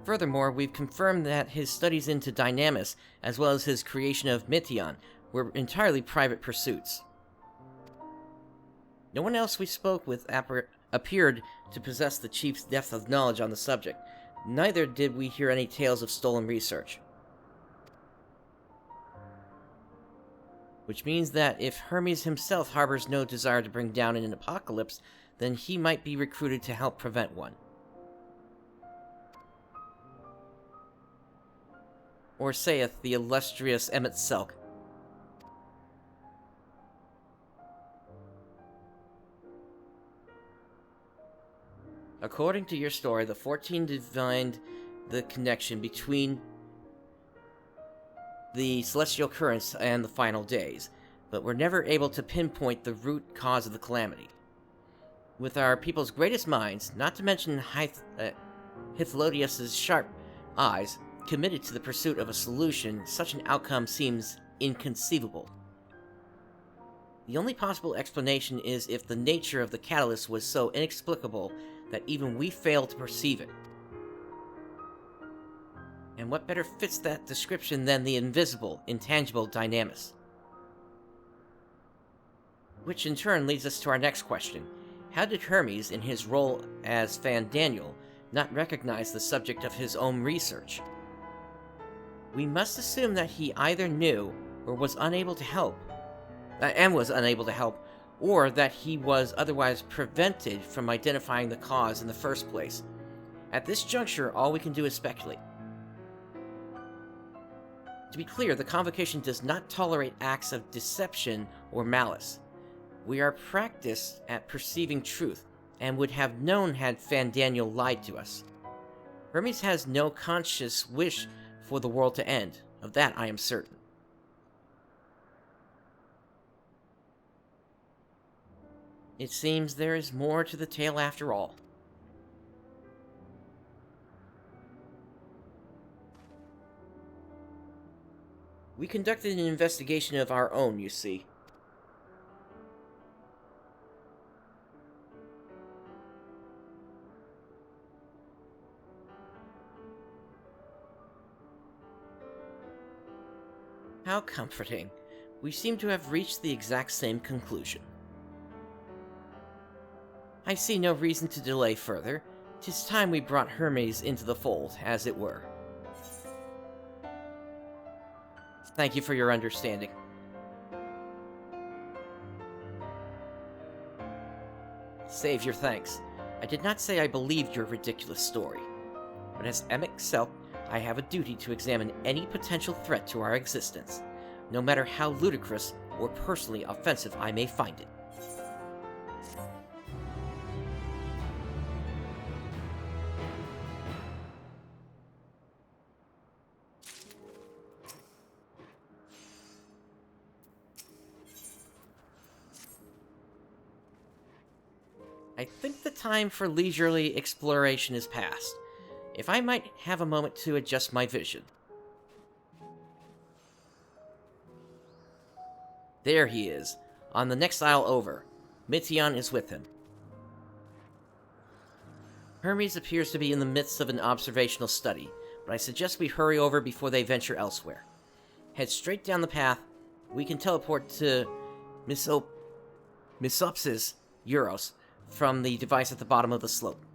Furthermore, we've confirmed that his studies into Dynamis, as well as his creation of Mityon, were entirely private pursuits. No one else we spoke with appeared to possess the Chief's depth of knowledge on the subject. Neither did we hear any tales of stolen research. Which means that if Hermes himself harbors no desire to bring down an apocalypse, then he might be recruited to help prevent one. Or saith the illustrious Emet-Selch. According to your story, the 14 divined the connection between the celestial currents and the final days, but were never able to pinpoint the root cause of the calamity. With our people's greatest minds, not to mention Hythlodius' sharp eyes, committed to the pursuit of a solution, such an outcome seems inconceivable. The only possible explanation is if the nature of the catalyst was so inexplicable that even we fail to perceive it. And what better fits that description than the invisible, intangible dynamis? Which in turn leads us to our next question. How did Hermes, in his role as Fandaniel, not recognize the subject of his own research? We must assume that he either knew or was unable to help, or that he was otherwise prevented from identifying the cause in the first place. At this juncture, all we can do is speculate. To be clear, the Convocation does not tolerate acts of deception or malice. We are practiced at perceiving truth, and would have known had Fandaniel lied to us. Hermes has no conscious wish for the world to end. Of that I am certain. It seems there is more to the tale after all. We conducted an investigation of our own, you see. How comforting. We seem to have reached the exact same conclusion. I see no reason to delay further. 'Tis time we brought Hermes into the fold, as it were. Thank you for your understanding. Save your thanks. I did not say I believed your ridiculous story. But as Emet-Selch, I have a duty to examine any potential threat to our existence, no matter how ludicrous or personally offensive I may find it. I think the time for leisurely exploration is past. If I might have a moment to adjust my vision. There he is, on the next aisle over. Mityon is with him. Hermes appears to be in the midst of an observational study, but I suggest we hurry over before they venture elsewhere. Head straight down the path. We can teleport to Misopsis Euros from the device at the bottom of the slope.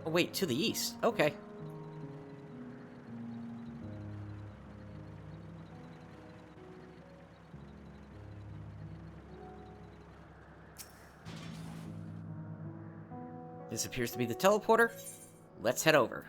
Oh, wait, to the east. Okay. This appears to be the teleporter. Let's head over.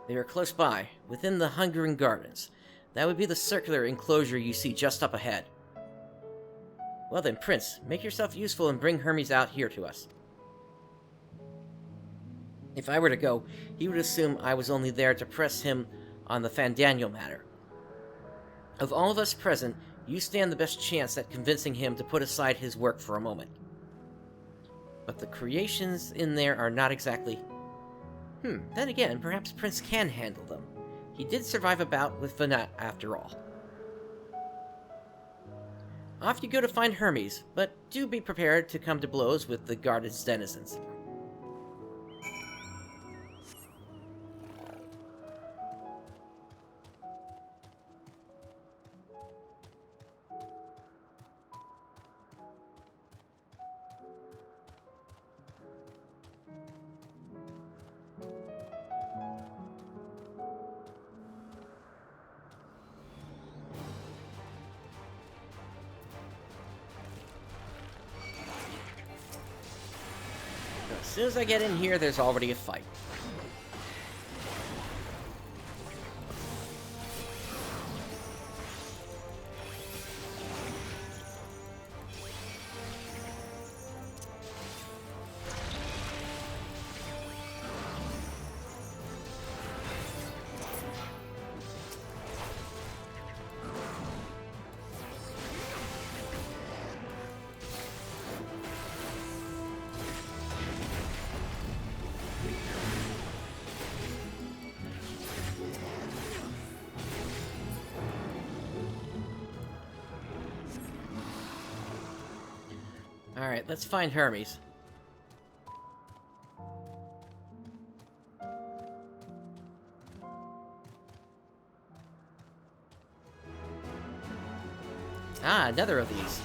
They are close by, within the Hungering Gardens. That would be the circular enclosure you see just up ahead. Well then, Prince, make yourself useful and bring Hermes out here to us. If I were to go, he would assume I was only there to press him on the Fandaniel matter. Of all of us present, you stand the best chance at convincing him to put aside his work for a moment. But the creations in there are not exactly... Then again, perhaps Prince can handle them. He did survive a bout with Venat, after all. Off you go to find Hermes, but do be prepared to come to blows with the garden's denizens. soon as I get in here, there's already a fight. Alright, let's find Hermes. Ah, another of these.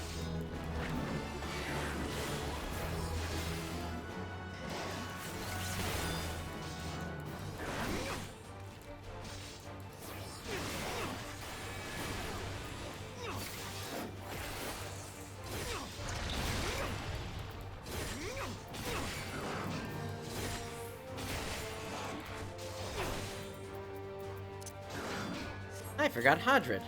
I forgot Hadrid.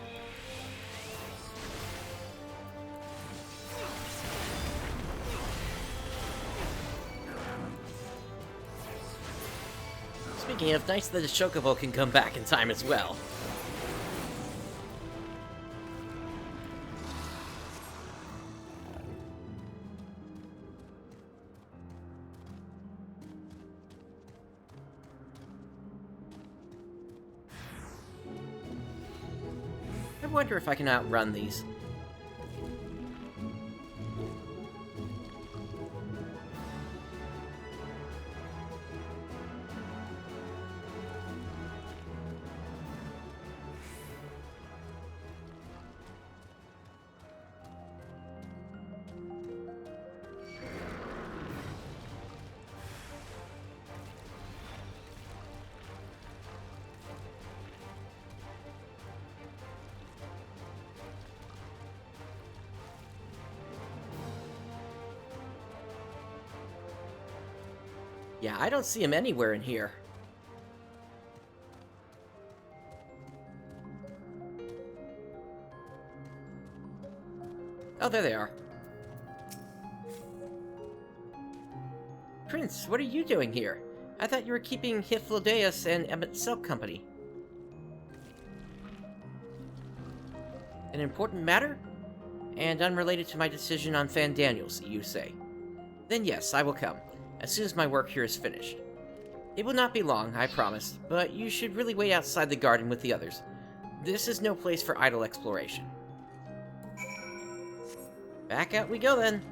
Speaking of, nice that the Chocobo can come back in time as well. I wonder if I can outrun these. Yeah, I don't see him anywhere in here. Oh, there they are. Prince, what are you doing here? I thought you were keeping Hydaelyn and Emet-Selch company. An important matter? And unrelated to my decision on Fan Daniels, you say? Then yes, I will come, as soon as my work here is finished. It will not be long, I promise, but you should really wait outside the garden with the others. This is no place for idle exploration. Back out we go then.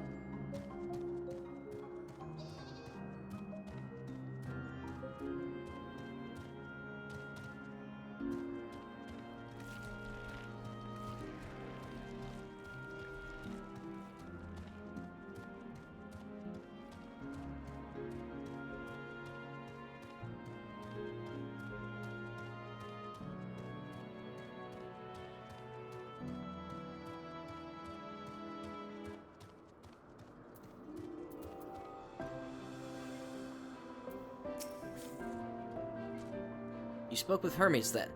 You spoke with Hermes, then.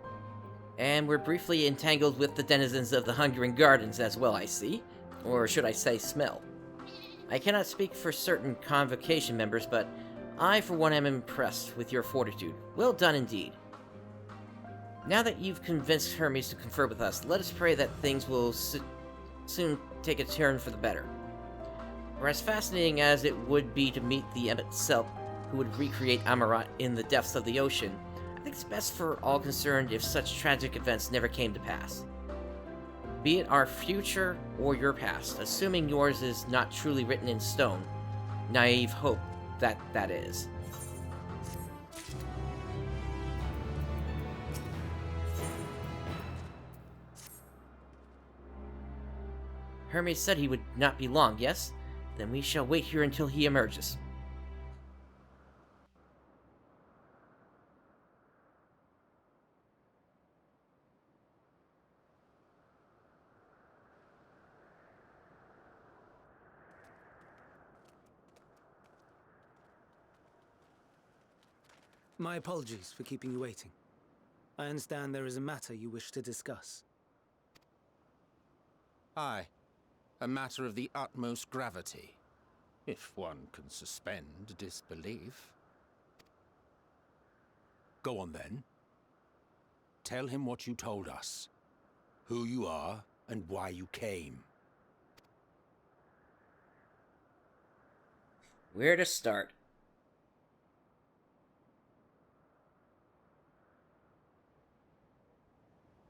And were briefly entangled with the denizens of the Hungering Gardens as well, I see. Or should I say, smell. I cannot speak for certain Convocation members, but I, for one, am impressed with your fortitude. Well done indeed. Now that you've convinced Hermes to confer with us, let us pray that things will soon take a turn for the better. For as fascinating as it would be to meet the Emet-Selch who would recreate Amarat in the depths of the ocean, I think it's best for all concerned if such tragic events never came to pass. Be it our future or your past, assuming yours is not truly written in stone. Naive hope that is. Hermes said he would not be long, yes? Then we shall wait here until he emerges. My apologies for keeping you waiting. I understand there is a matter you wish to discuss. Aye. A matter of the utmost gravity. If one can suspend disbelief. Go on then. Tell him what you told us. Who you are, and why you came. Where to start?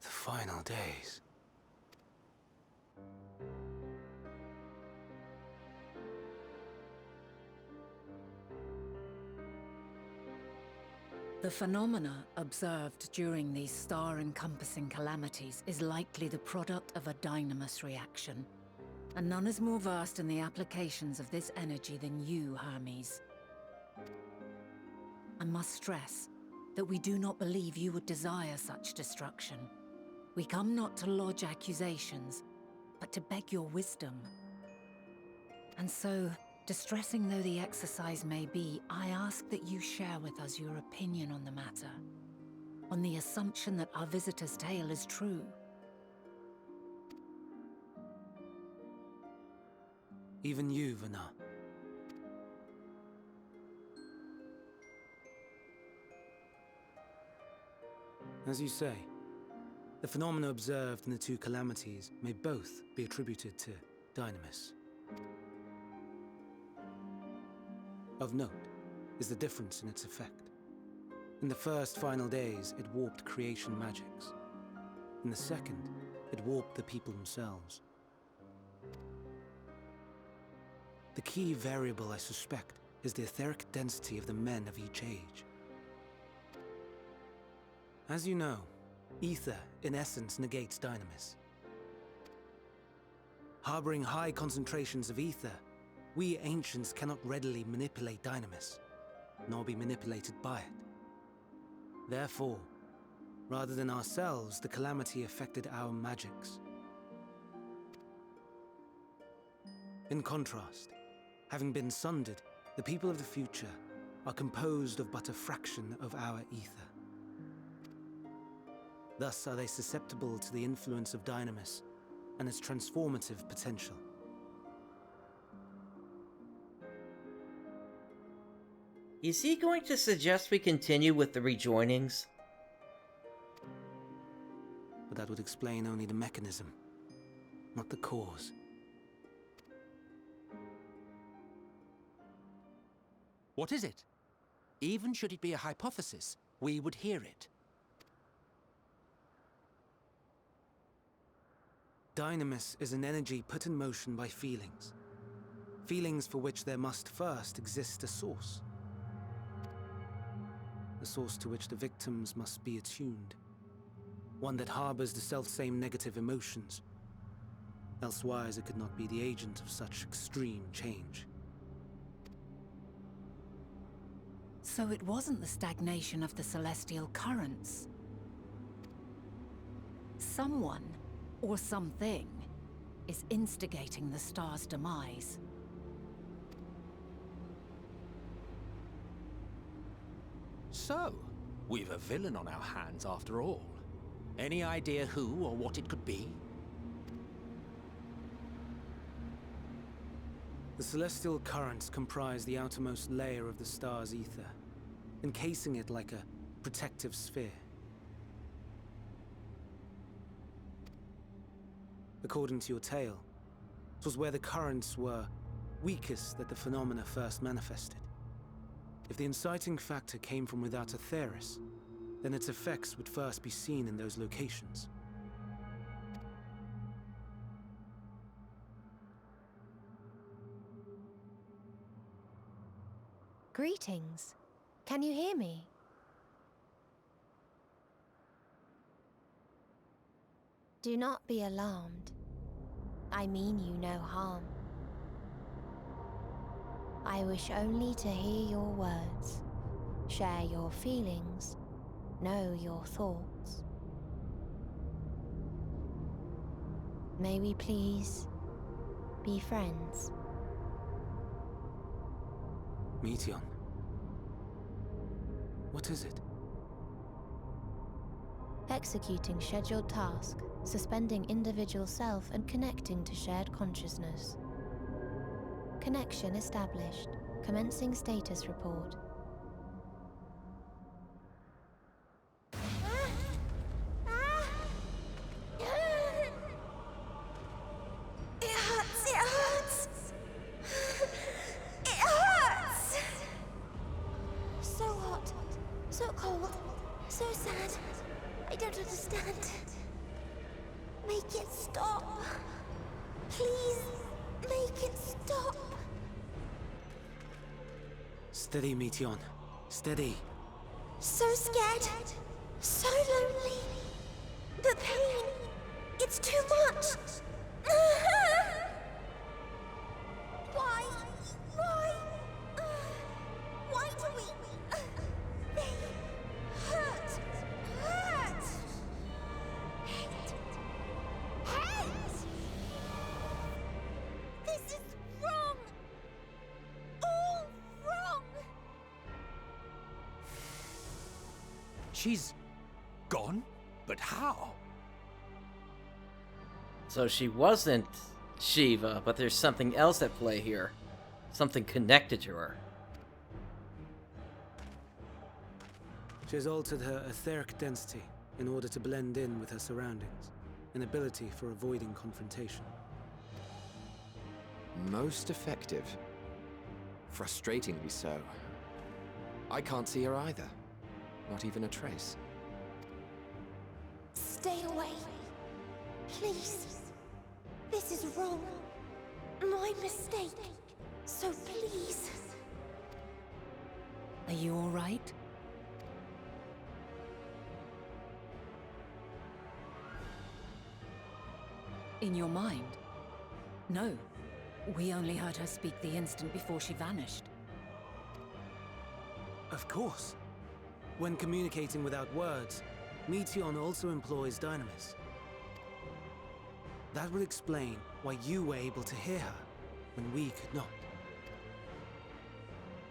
The final days. The phenomena observed during these star-encompassing calamities is likely the product of a dynamis reaction, and none is more versed in the applications of this energy than you, Hermes. I must stress that we do not believe you would desire such destruction. We come not to lodge accusations, but to beg your wisdom. And so, distressing though the exercise may be, I ask that you share with us your opinion on the matter, on the assumption that our visitor's tale is true. Even you, Venat. As you say, the phenomena observed in the two calamities may both be attributed to dynamis. Of note is the difference in its effect. In the first final days, it warped creation magics. In the second, it warped the people themselves. The key variable, I suspect, is the etheric density of the men of each age. As you know, ether, in essence, negates dynamis. Harboring high concentrations of ether, we ancients cannot readily manipulate dynamis, nor be manipulated by it. Therefore, rather than ourselves, the calamity affected our magics. In contrast, having been sundered, the people of the future are composed of but a fraction of our ether. Thus are they susceptible to the influence of dynamis and its transformative potential. Is he going to suggest we continue with the rejoinings? But that would explain only the mechanism, not the cause. What is it? Even should it be a hypothesis, we would hear it. Dynamis is an energy put in motion by feelings. Feelings for which there must first exist a source. A source to which the victims must be attuned. One that harbors the selfsame negative emotions. Elsewise it could not be the agent of such extreme change. So it wasn't the stagnation of the celestial currents. Someone, or something, is instigating the star's demise. So, we've a villain on our hands after all. Any idea who or what it could be? The celestial currents comprise the outermost layer of the star's ether, encasing it like a protective sphere. According to your tale, it was where the currents were weakest that the phenomena first manifested. If the inciting factor came from without Aetheris, then its effects would first be seen in those locations. Greetings. Can you hear me? Do not be alarmed. I mean you no harm. I wish only to hear your words, share your feelings, know your thoughts. May we please be friends? Meteion. What is it? Executing scheduled task, suspending individual self and connecting to shared consciousness. Connection established. Commencing status report. Steady, Meteion. Steady. So scared. So lonely. The pain. It's too much. Why? Why do we? They hurt. Hate. This is wrong. All wrong. She's gone? But how? So she wasn't Shiva, but there's something else at play here. Something connected to her. She has altered her etheric density in order to blend in with her surroundings, an ability for avoiding confrontation. Most effective. Frustratingly so. I can't see her either. Not even a trace. Stay away. Please. This is wrong. My mistake. So please. Are you all right? In your mind? No. We only heard her speak the instant before she vanished. Of course. When communicating without words, Meteion also employs dynamis. That would explain why you were able to hear her, when we could not.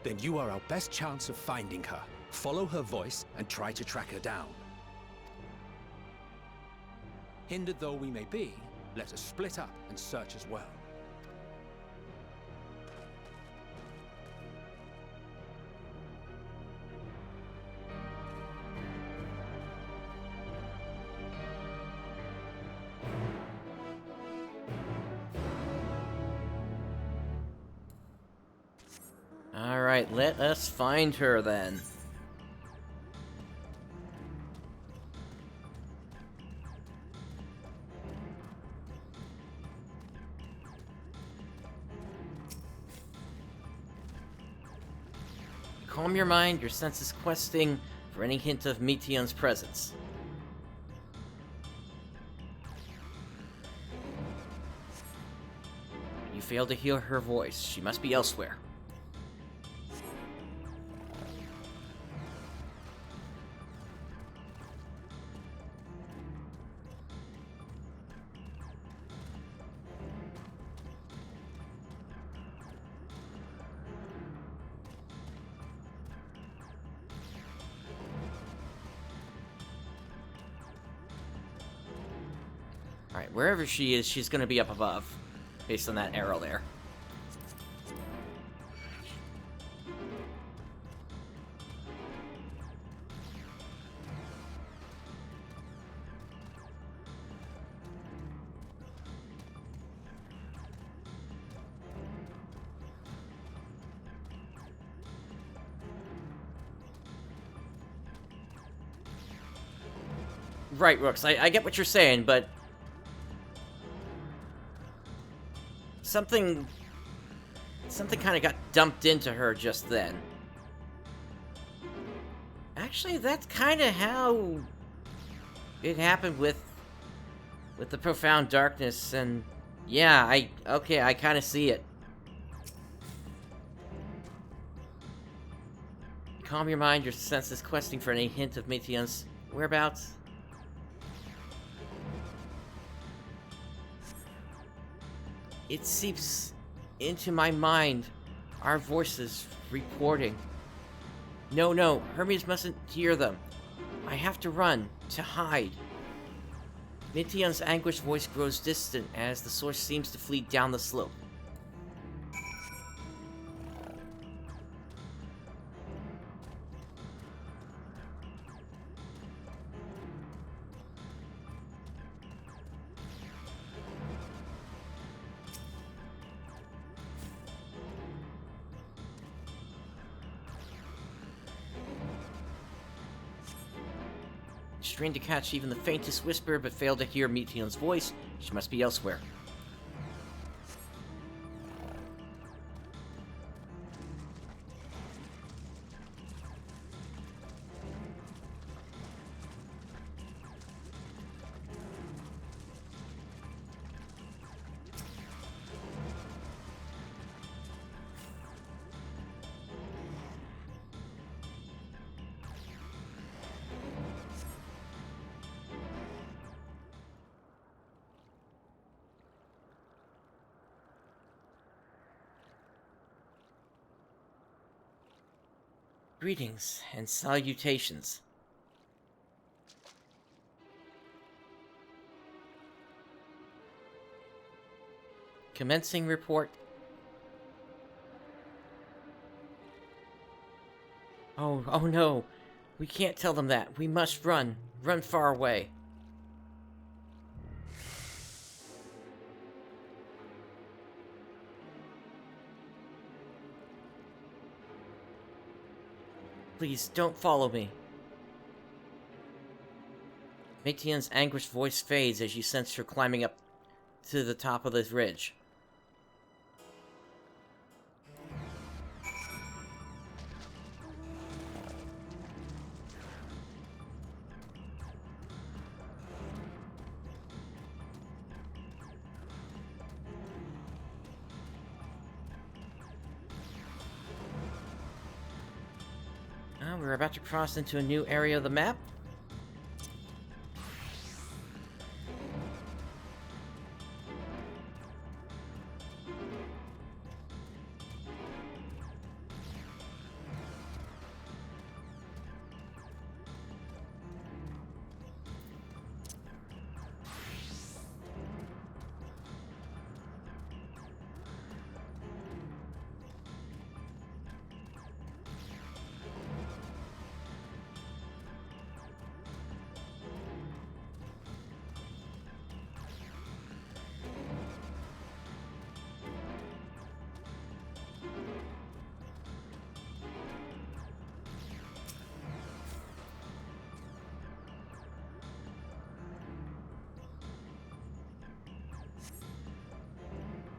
Then you are our best chance of finding her. Follow her voice and try to track her down. Hindered though we may be, let us split up and search as well. Alright, let us find her then. Calm your mind, your senses questing for any hint of Meteion's presence. You fail to hear her voice. She must be elsewhere. Alright, wherever she is, she's gonna be up above, based on that arrow there. Right, Rooks, I get what you're saying, but something kind of got dumped into her just then. Actually, that's kind of how it happened with the profound darkness, and yeah, I kind of see it. Calm your mind, your senses questing for any hint of Meteion's whereabouts. It seeps into my mind, our voices reporting. No, no, Hermes mustn't hear them. I have to run, to hide. Metion's anguished voice grows distant as the source seems to flee down the slope. Strained to catch even the faintest whisper, but failed to hear Metion's voice. She must be elsewhere. Greetings and salutations. Commencing report. Oh no. We can't tell them that. We must run. Run far away. Please, don't follow me. Metion's anguished voice fades as you sense her climbing up to the top of the ridge. We're about to cross into a new area of the map.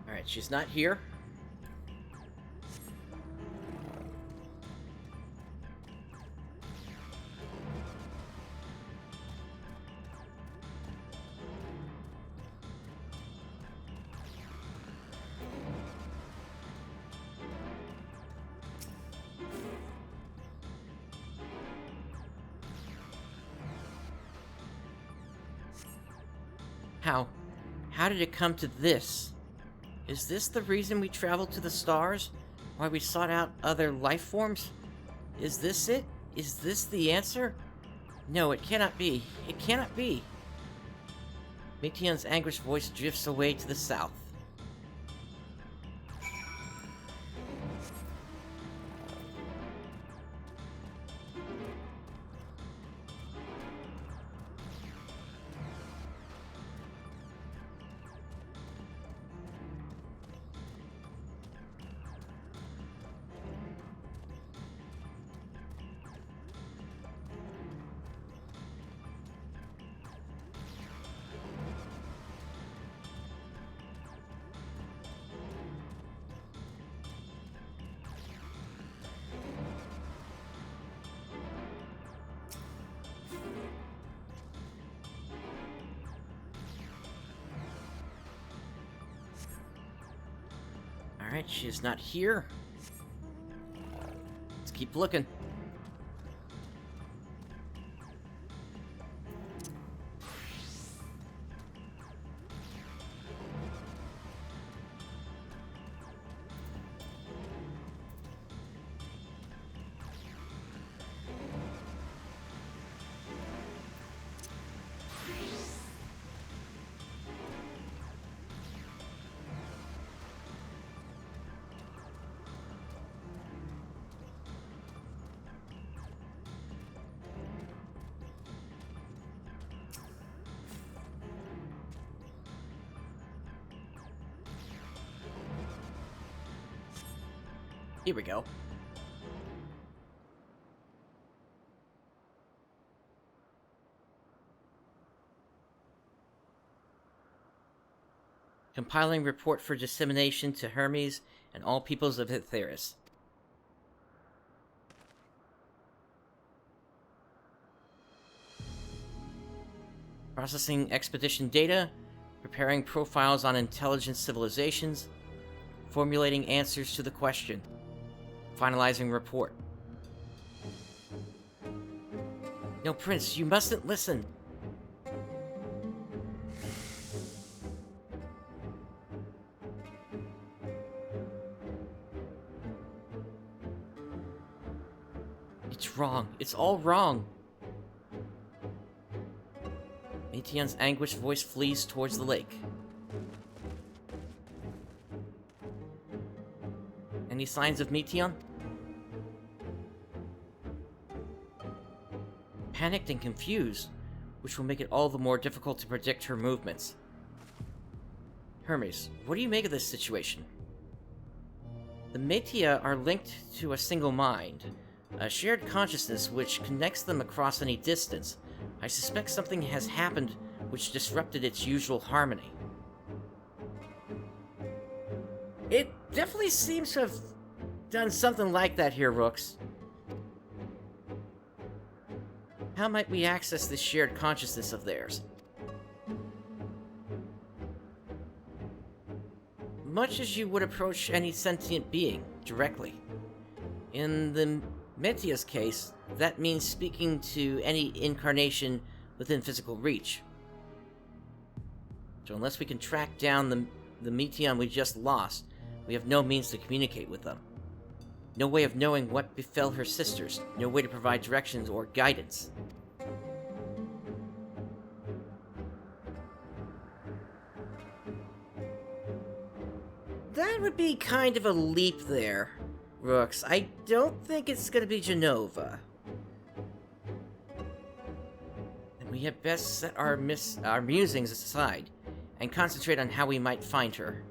Alright, she's not here. How did it come to this? Is this the reason we traveled to the stars? Why we sought out other life forms? Is this it? Is this the answer? No, it cannot be. It cannot be. Metion's anguished voice drifts away to the south. Alright, she is not here. Let's keep looking. Here we go. Compiling report for dissemination to Hermes and all peoples of Etheris. Processing expedition data, preparing profiles on intelligent civilizations, formulating answers to the question, finalizing report. No, Prince, you mustn't listen. It's wrong. It's all wrong. Meteon's anguished voice flees towards the lake. Any signs of Meteon? Panicked and confused, which will make it all the more difficult to predict her movements. Hermes, what do you make of this situation? The Metea are linked to a single mind, a shared consciousness which connects them across any distance. I suspect something has happened which disrupted its usual harmony. It definitely seems to have done something like that here, Rooks. How might we access this shared consciousness of theirs? Much as you would approach any sentient being, directly. In the Metea's case, that means speaking to any incarnation within physical reach. So unless we can track down the Meteon we just lost, we have no means to communicate with them. No way of knowing what befell her sisters, no way to provide directions or guidance. That would be kind of a leap there, Rooks. I don't think it's gonna be Genova. And we had best set our musings aside and concentrate on how we might find her.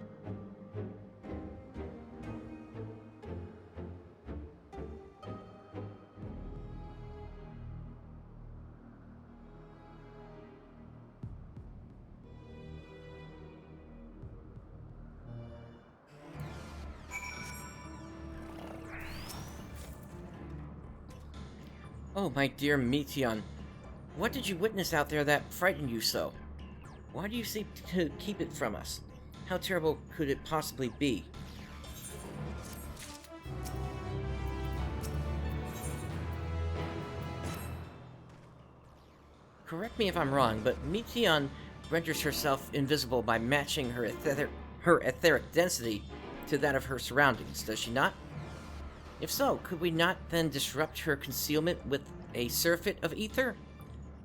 Oh, my dear Meteon, what did you witness out there that frightened you so? Why do you seek to keep it from us? How terrible could it possibly be? Correct me if I'm wrong, but Meteon renders herself invisible by matching her etheric density to that of her surroundings, does she not? If so, could we not then disrupt her concealment with a surfeit of ether?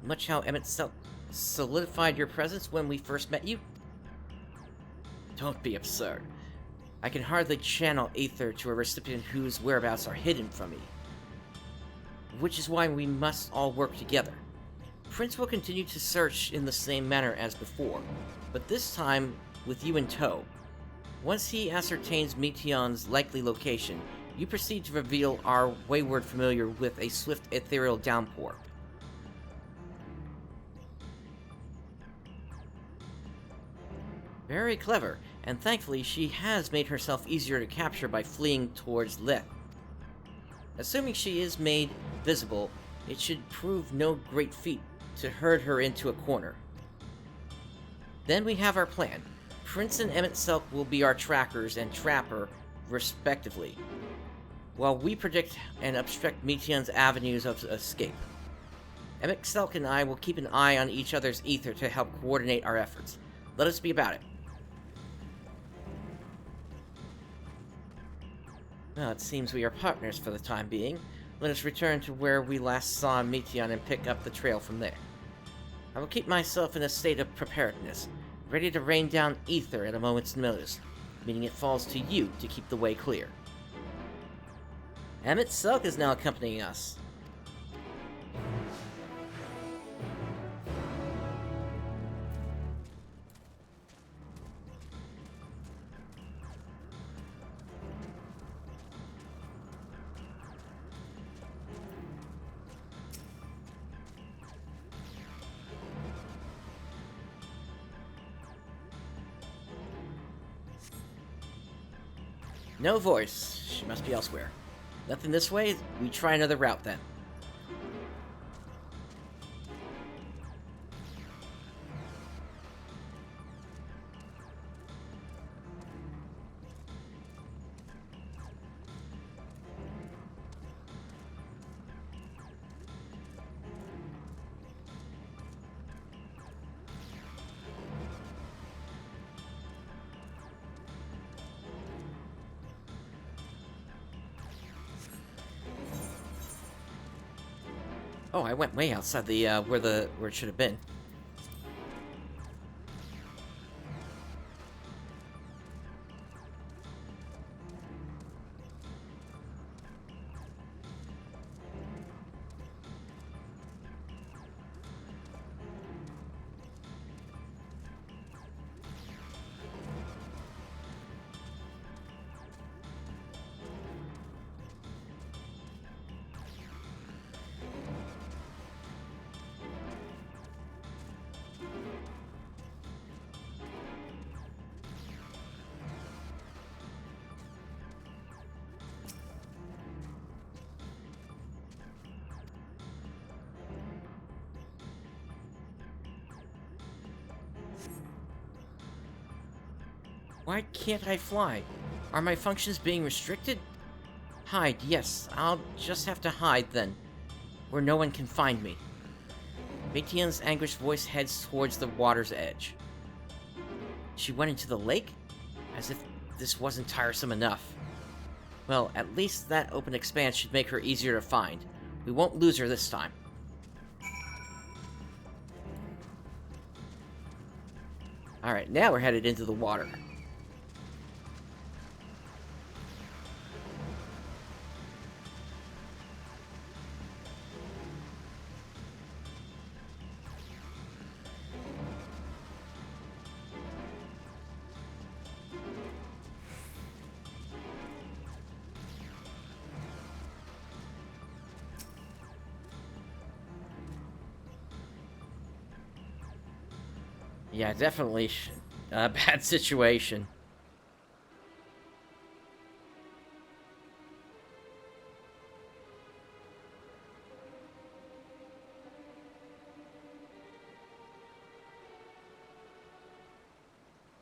Much how Emet-Selch solidified your presence when we first met you? Don't be absurd. I can hardly channel ether to a recipient whose whereabouts are hidden from me. Which is why we must all work together. Prince will continue to search in the same manner as before, but this time with you in tow. Once he ascertains Meteon's likely location, you proceed to reveal our wayward familiar with a swift ethereal downpour. Very clever, and thankfully she has made herself easier to capture by fleeing towards Leth. Assuming she is made visible, it should prove no great feat to herd her into a corner. Then we have our plan. Prince and Emet-Selch will be our trackers and trapper, respectively, while we predict and obstruct Meteon's avenues of escape. Emet-Selch and I will keep an eye on each other's ether to help coordinate our efforts. Let us be about it. Well, it seems we are partners for the time being. Let us return to where we last saw Meteon and pick up the trail from there. I will keep myself in a state of preparedness, ready to rain down ether at a moment's notice, meaning it falls to you to keep the way clear. Emet-Selch is now accompanying us. No voice. She must be elsewhere. Nothing this way? We try another route then. Oh, I went way outside the where it should have been. Why can't I fly? Are my functions being restricted? Hide, yes. I'll just have to hide then, where no one can find me. Metion's anguished voice heads towards the water's edge. She went into the lake? As if this wasn't tiresome enough. Well, at least that open expanse should make her easier to find. We won't lose her this time. Alright, now we're headed into the water. Yeah, definitely a bad situation.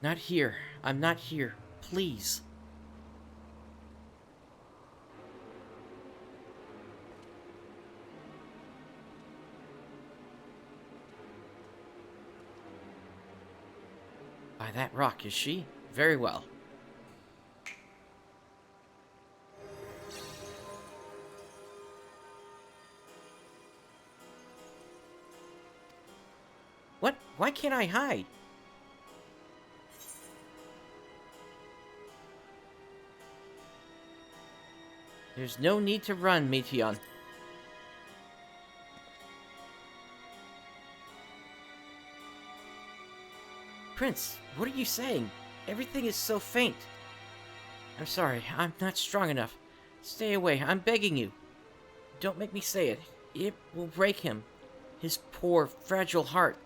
Not here. I'm not here. Please. By that rock, is she? Very well. What? Why can't I hide? There's no need to run, Metion. Prince, what are you saying? Everything is so faint. I'm sorry, I'm not strong enough. Stay away, I'm begging you. Don't make me say it. It will break him. His poor, fragile heart.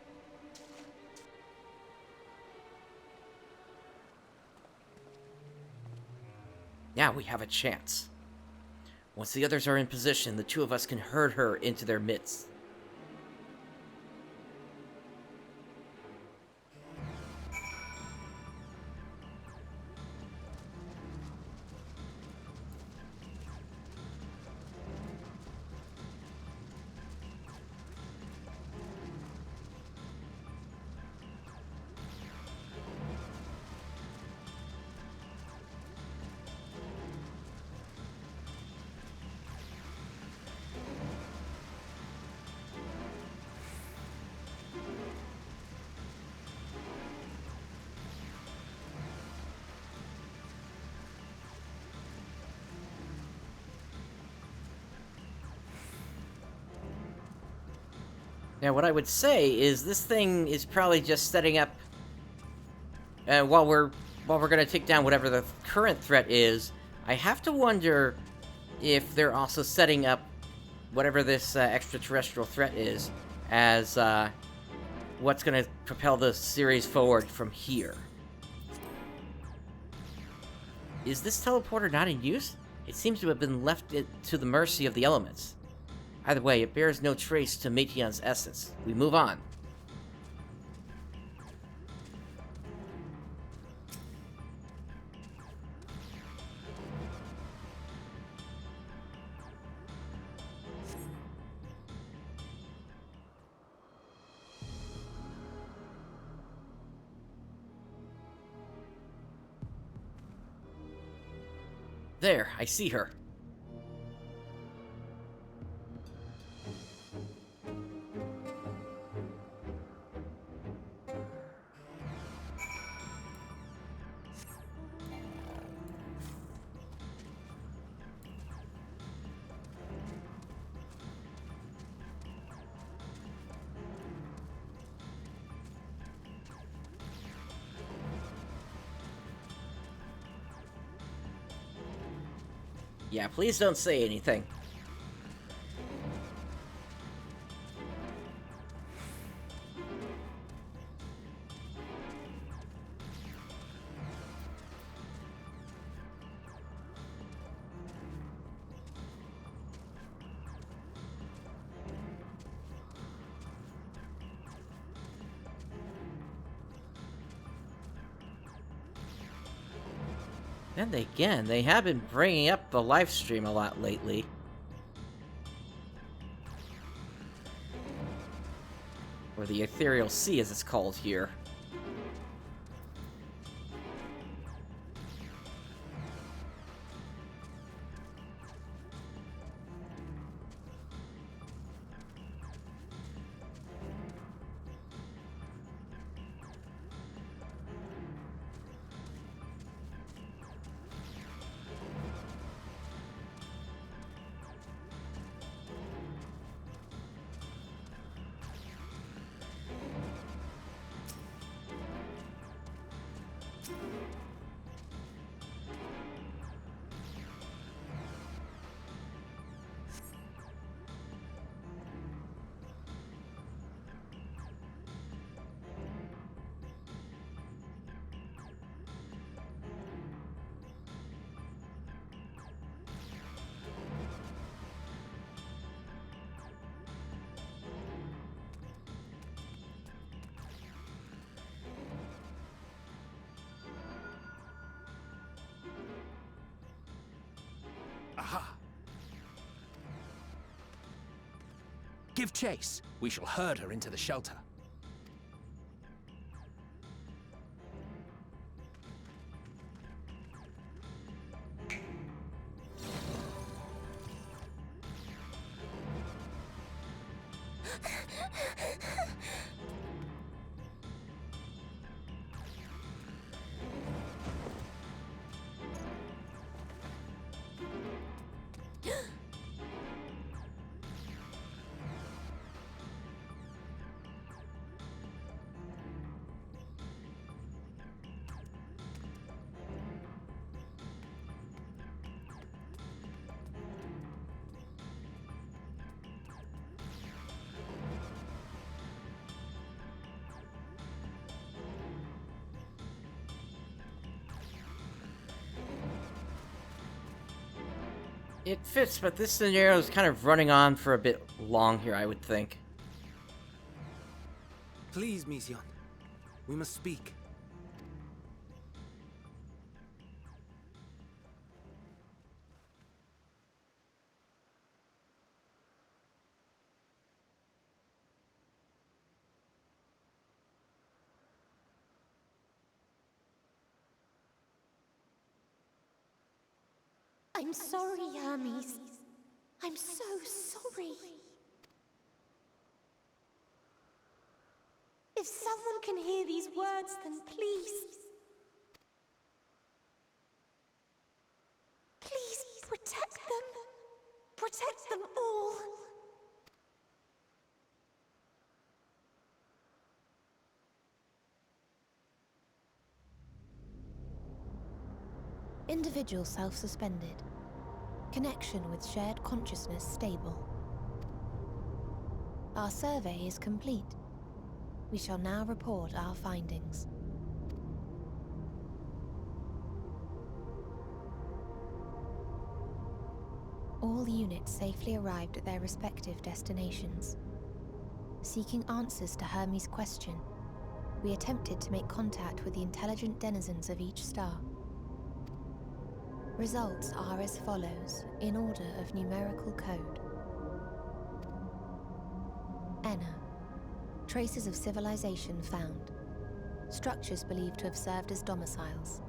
Now we have a chance. Once the others are in position, the two of us can herd her into their midst. Now, what I would say is this thing is probably just setting up, while we're going to take down whatever the current threat is. I have to wonder if they're also setting up whatever this extraterrestrial threat is as what's going to propel the series forward from here. Is this teleporter not in use? It seems to have been left to the mercy of the elements. Either way, it bears no trace to Metion's essence. We move on. There, I see her. Yeah, please don't say anything. And again, they have been bringing up the live stream a lot lately. Or the Ethereal Sea, as it's called here. Aha! Give chase. We shall herd her into the shelter. It fits, but this scenario is kind of running on for a bit long here, I would think. Please, Metion. We must speak. I'm sorry, Hermes. I'm so sorry. If someone can hear these words, then please... please protect them. Protect them all. Individual self-suspended. Connection with shared consciousness stable. Our survey is complete. We shall now report our findings. All units safely arrived at their respective destinations. Seeking answers to Hermes' question, we attempted to make contact with the intelligent denizens of each star. Results are as follows, in order of numerical code. Enna. Traces of civilization found. Structures believed to have served as domiciles.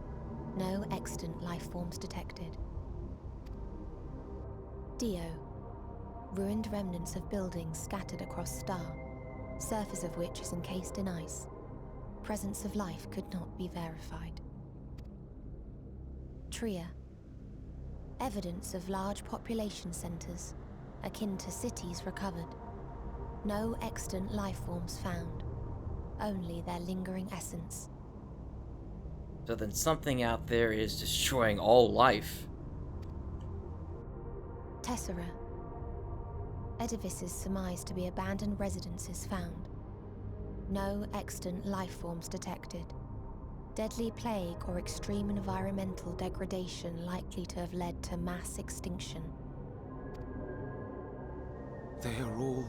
No extant life forms detected. Dio. Ruined remnants of buildings scattered across star, surface of which is encased in ice. Presence of life could not be verified. Tria. Evidence of large population centers, akin to cities recovered. No extant life forms found, only their lingering essence. So then something out there is destroying all life. Tessera. Edifices surmised to be abandoned residences found. No extant life forms detected. Deadly plague or extreme environmental degradation likely to have led to mass extinction. They are all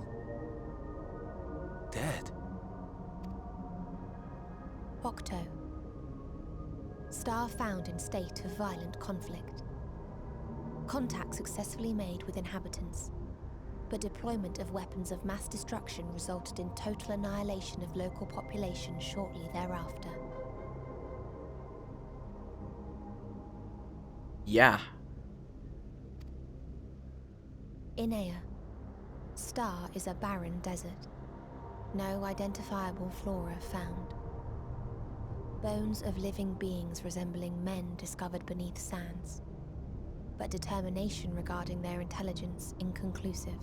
dead. Octo. Star found in state of violent conflict. Contact successfully made with inhabitants, but deployment of weapons of mass destruction resulted in total annihilation of local population shortly thereafter. Yeah. Inea. Star is a barren desert. No identifiable flora found. Bones of living beings resembling men discovered beneath sands, but determination regarding their intelligence inconclusive.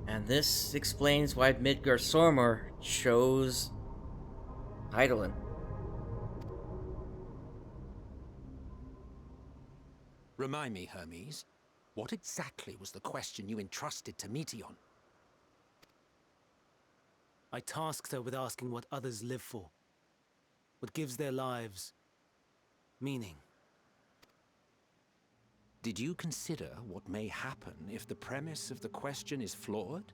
And this explains why Midgar chose Hydaelyn. Remind me, Hermes, what exactly was the question you entrusted to Meteion? I tasked her with asking what others live for. What gives their lives meaning. Did you consider what may happen if the premise of the question is flawed?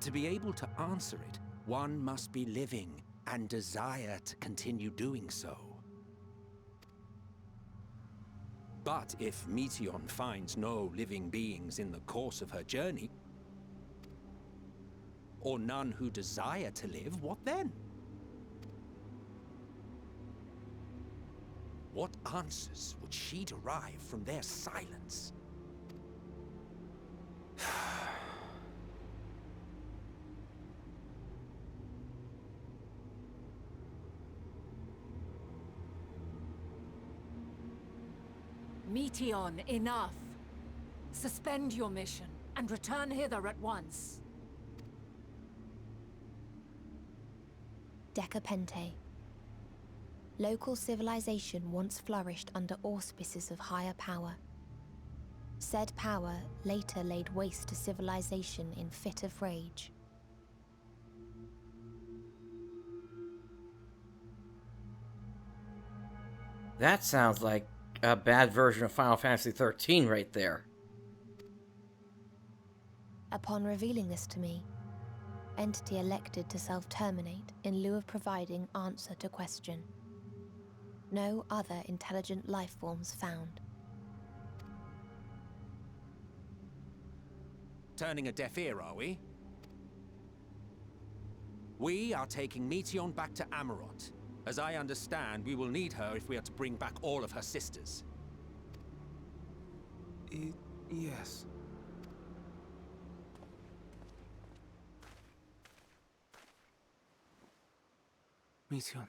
To be able to answer it, one must be living and desire to continue doing so. But if Meteion finds no living beings in the course of her journey, or none who desire to live, what then? What answers would she derive from their silence? Meteion, enough! Suspend your mission and return hither at once. Decapente. Local civilization once flourished under auspices of higher power. Said power later laid waste to civilization in fit of rage. That sounds like a bad version of Final Fantasy XIII right there. Upon revealing this to me, entity elected to self-terminate in lieu of providing answer to question. No other intelligent life forms found. Turning a deaf ear, are we? We are taking Meteion back to Amarot. As I understand, we will need her if we are to bring back all of her sisters. Yes. Meteion.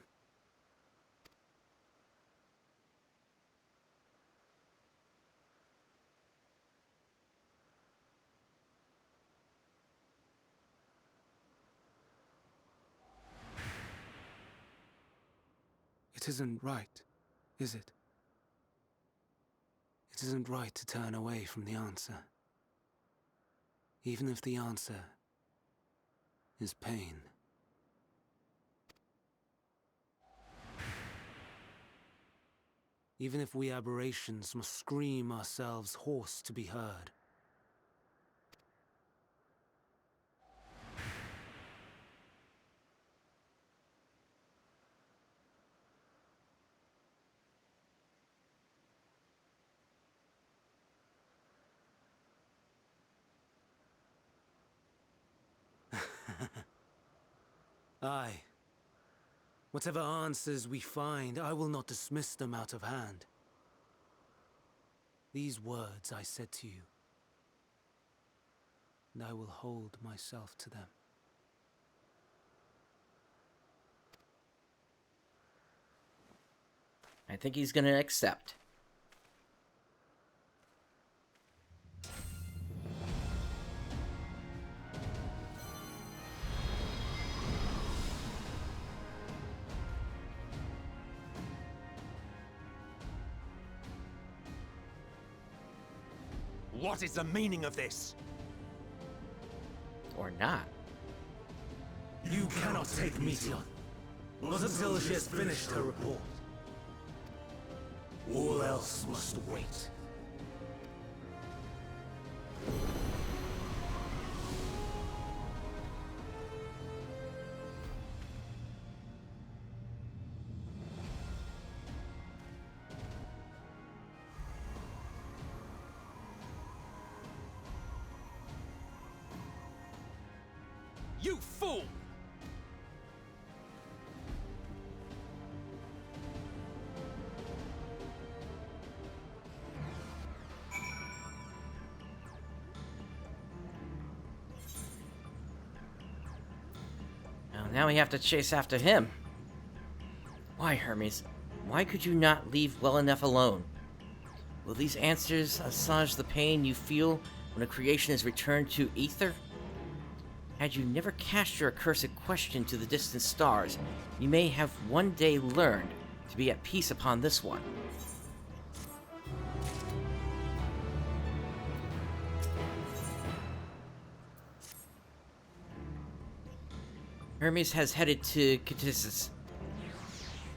It isn't right, is it? It isn't right to turn away from the answer. Even if the answer is pain. even if we aberrations must scream ourselves hoarse to be heard. Aye. Whatever answers we find, I will not dismiss them out of hand. These words I said to you, and I will hold myself to them. I think he's gonna accept. What is the meaning of this? Or not. You cannot take Meteion, not until she has finished her report. All else must wait. You fool! Now we have to chase after him. Why, Hermes? Why could you not leave well enough alone? Will these answers assuage the pain you feel when a creation is returned to ether? Had you never cast your accursed question to the distant stars, you may have one day learned to be at peace upon this one. Hermes has headed to Catissus.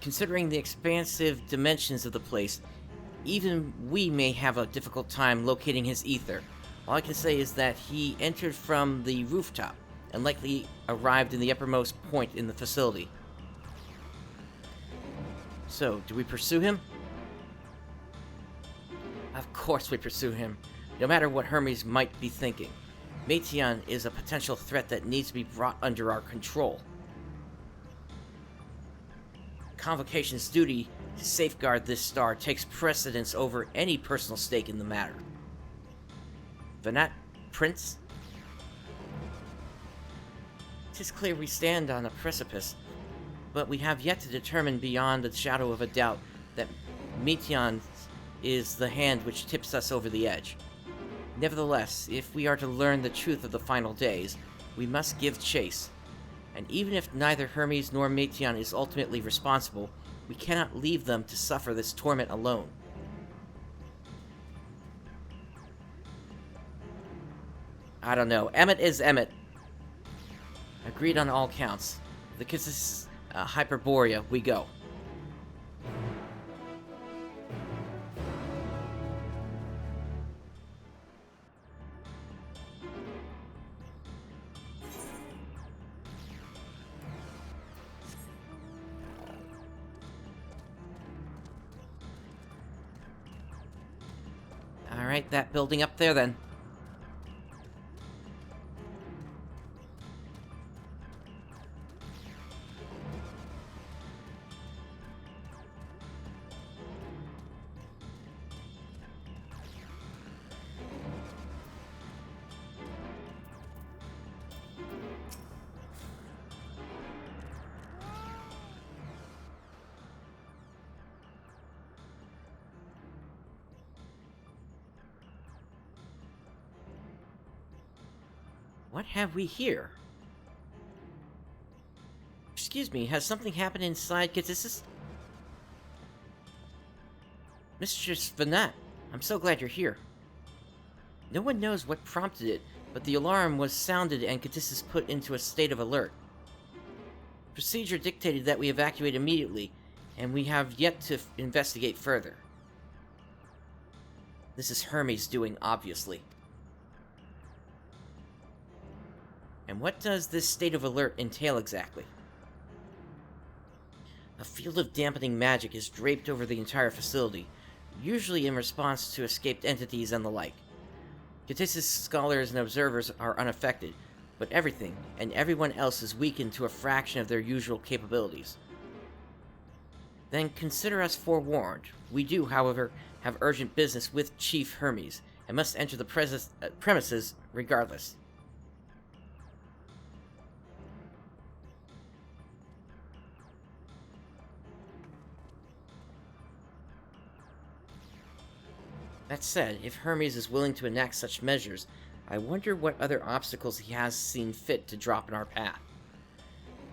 Considering the expansive dimensions of the place, even we may have a difficult time locating his ether. All I can say is that he entered from the rooftop and likely arrived in the uppermost point in the facility. So, do we pursue him? Of course we pursue him, no matter what Hermes might be thinking. Meteion is a potential threat that needs to be brought under our control. Convocation's duty to safeguard this star takes precedence over any personal stake in the matter. Venat, Prince? 'Tis clear we stand on a precipice, but we have yet to determine beyond the shadow of a doubt that Meteion is the hand which tips us over the edge. Nevertheless, if we are to learn the truth of the final days, we must give chase. And even if neither Hermes nor Meteion is ultimately responsible, we cannot leave them to suffer this torment alone. I don't know. Emet is Emet. Agreed on all counts. The kiss is Hyperborea. We go. Alright, that building up there then. What have we here? Excuse me, has something happened inside Catissus? Mistress Venat, I'm so glad you're here. No one knows what prompted it, but the alarm was sounded and Catissus put into a state of alert. Procedure dictated that we evacuate immediately, and we have yet to investigate further. This is Hermes doing, obviously. And what does this state of alert entail exactly? A field of dampening magic is draped over the entire facility, usually in response to escaped entities and the like. Catis's scholars and observers are unaffected, but everything and everyone else is weakened to a fraction of their usual capabilities. Then consider us forewarned. We do, however, have urgent business with Chief Hermes, and must enter the premises regardless. That said, if Hermes is willing to enact such measures, I wonder what other obstacles he has seen fit to drop in our path.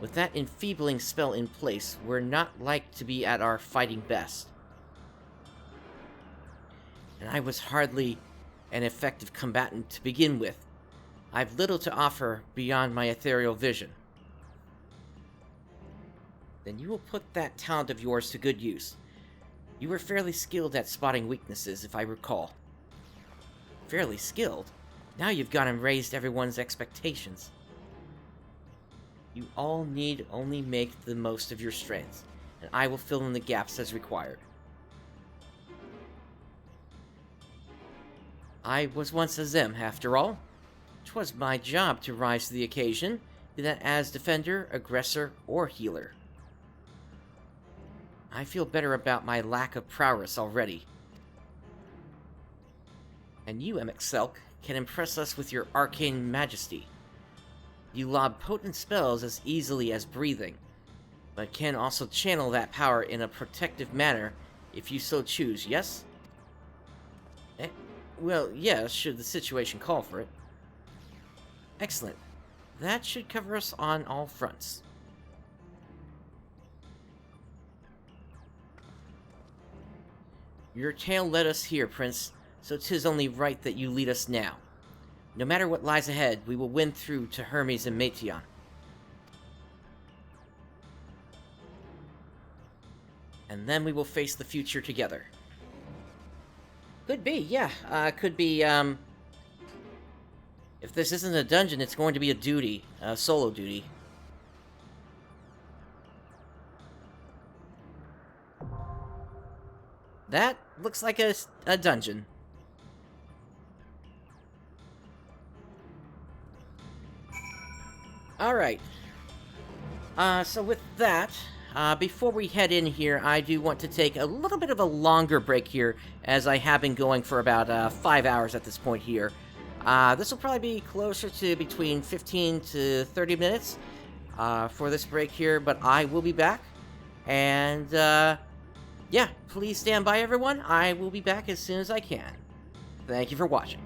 With that enfeebling spell in place, we're not like to be at our fighting best. And I was hardly an effective combatant to begin with. I've little to offer beyond my ethereal vision. Then you will put that talent of yours to good use. You were fairly skilled at spotting weaknesses, if I recall. Fairly skilled? Now you've gone and raised everyone's expectations. You all need only make the most of your strengths, and I will fill in the gaps as required. I was once a Zem, after all. 'Twas my job to rise to the occasion, be that as defender, aggressor, or healer. I feel better about my lack of prowess already. And you, Emet-Selch, can impress us with your arcane majesty. You lob potent spells as easily as breathing, but can also channel that power in a protective manner if you so choose, yes? Well, yes, should the situation call for it. Excellent. That should cover us on all fronts. Your tale led us here, Prince, so 'tis only right that you lead us now. No matter what lies ahead, we will win through to Hermes and Meteion. And then we will face the future together. Could be, yeah. Could be, if this isn't a dungeon, it's going to be a duty. A solo duty. That looks like a dungeon. Alright. So with that, before we head in here, I do want to take a little bit of a longer break here, as I have been going for about 5 hours at this point here. This will probably be closer to between 15 to 30 minutes for this break here, but I will be back. And, yeah, please stand by, everyone. I will be back as soon as I can. Thank you for watching.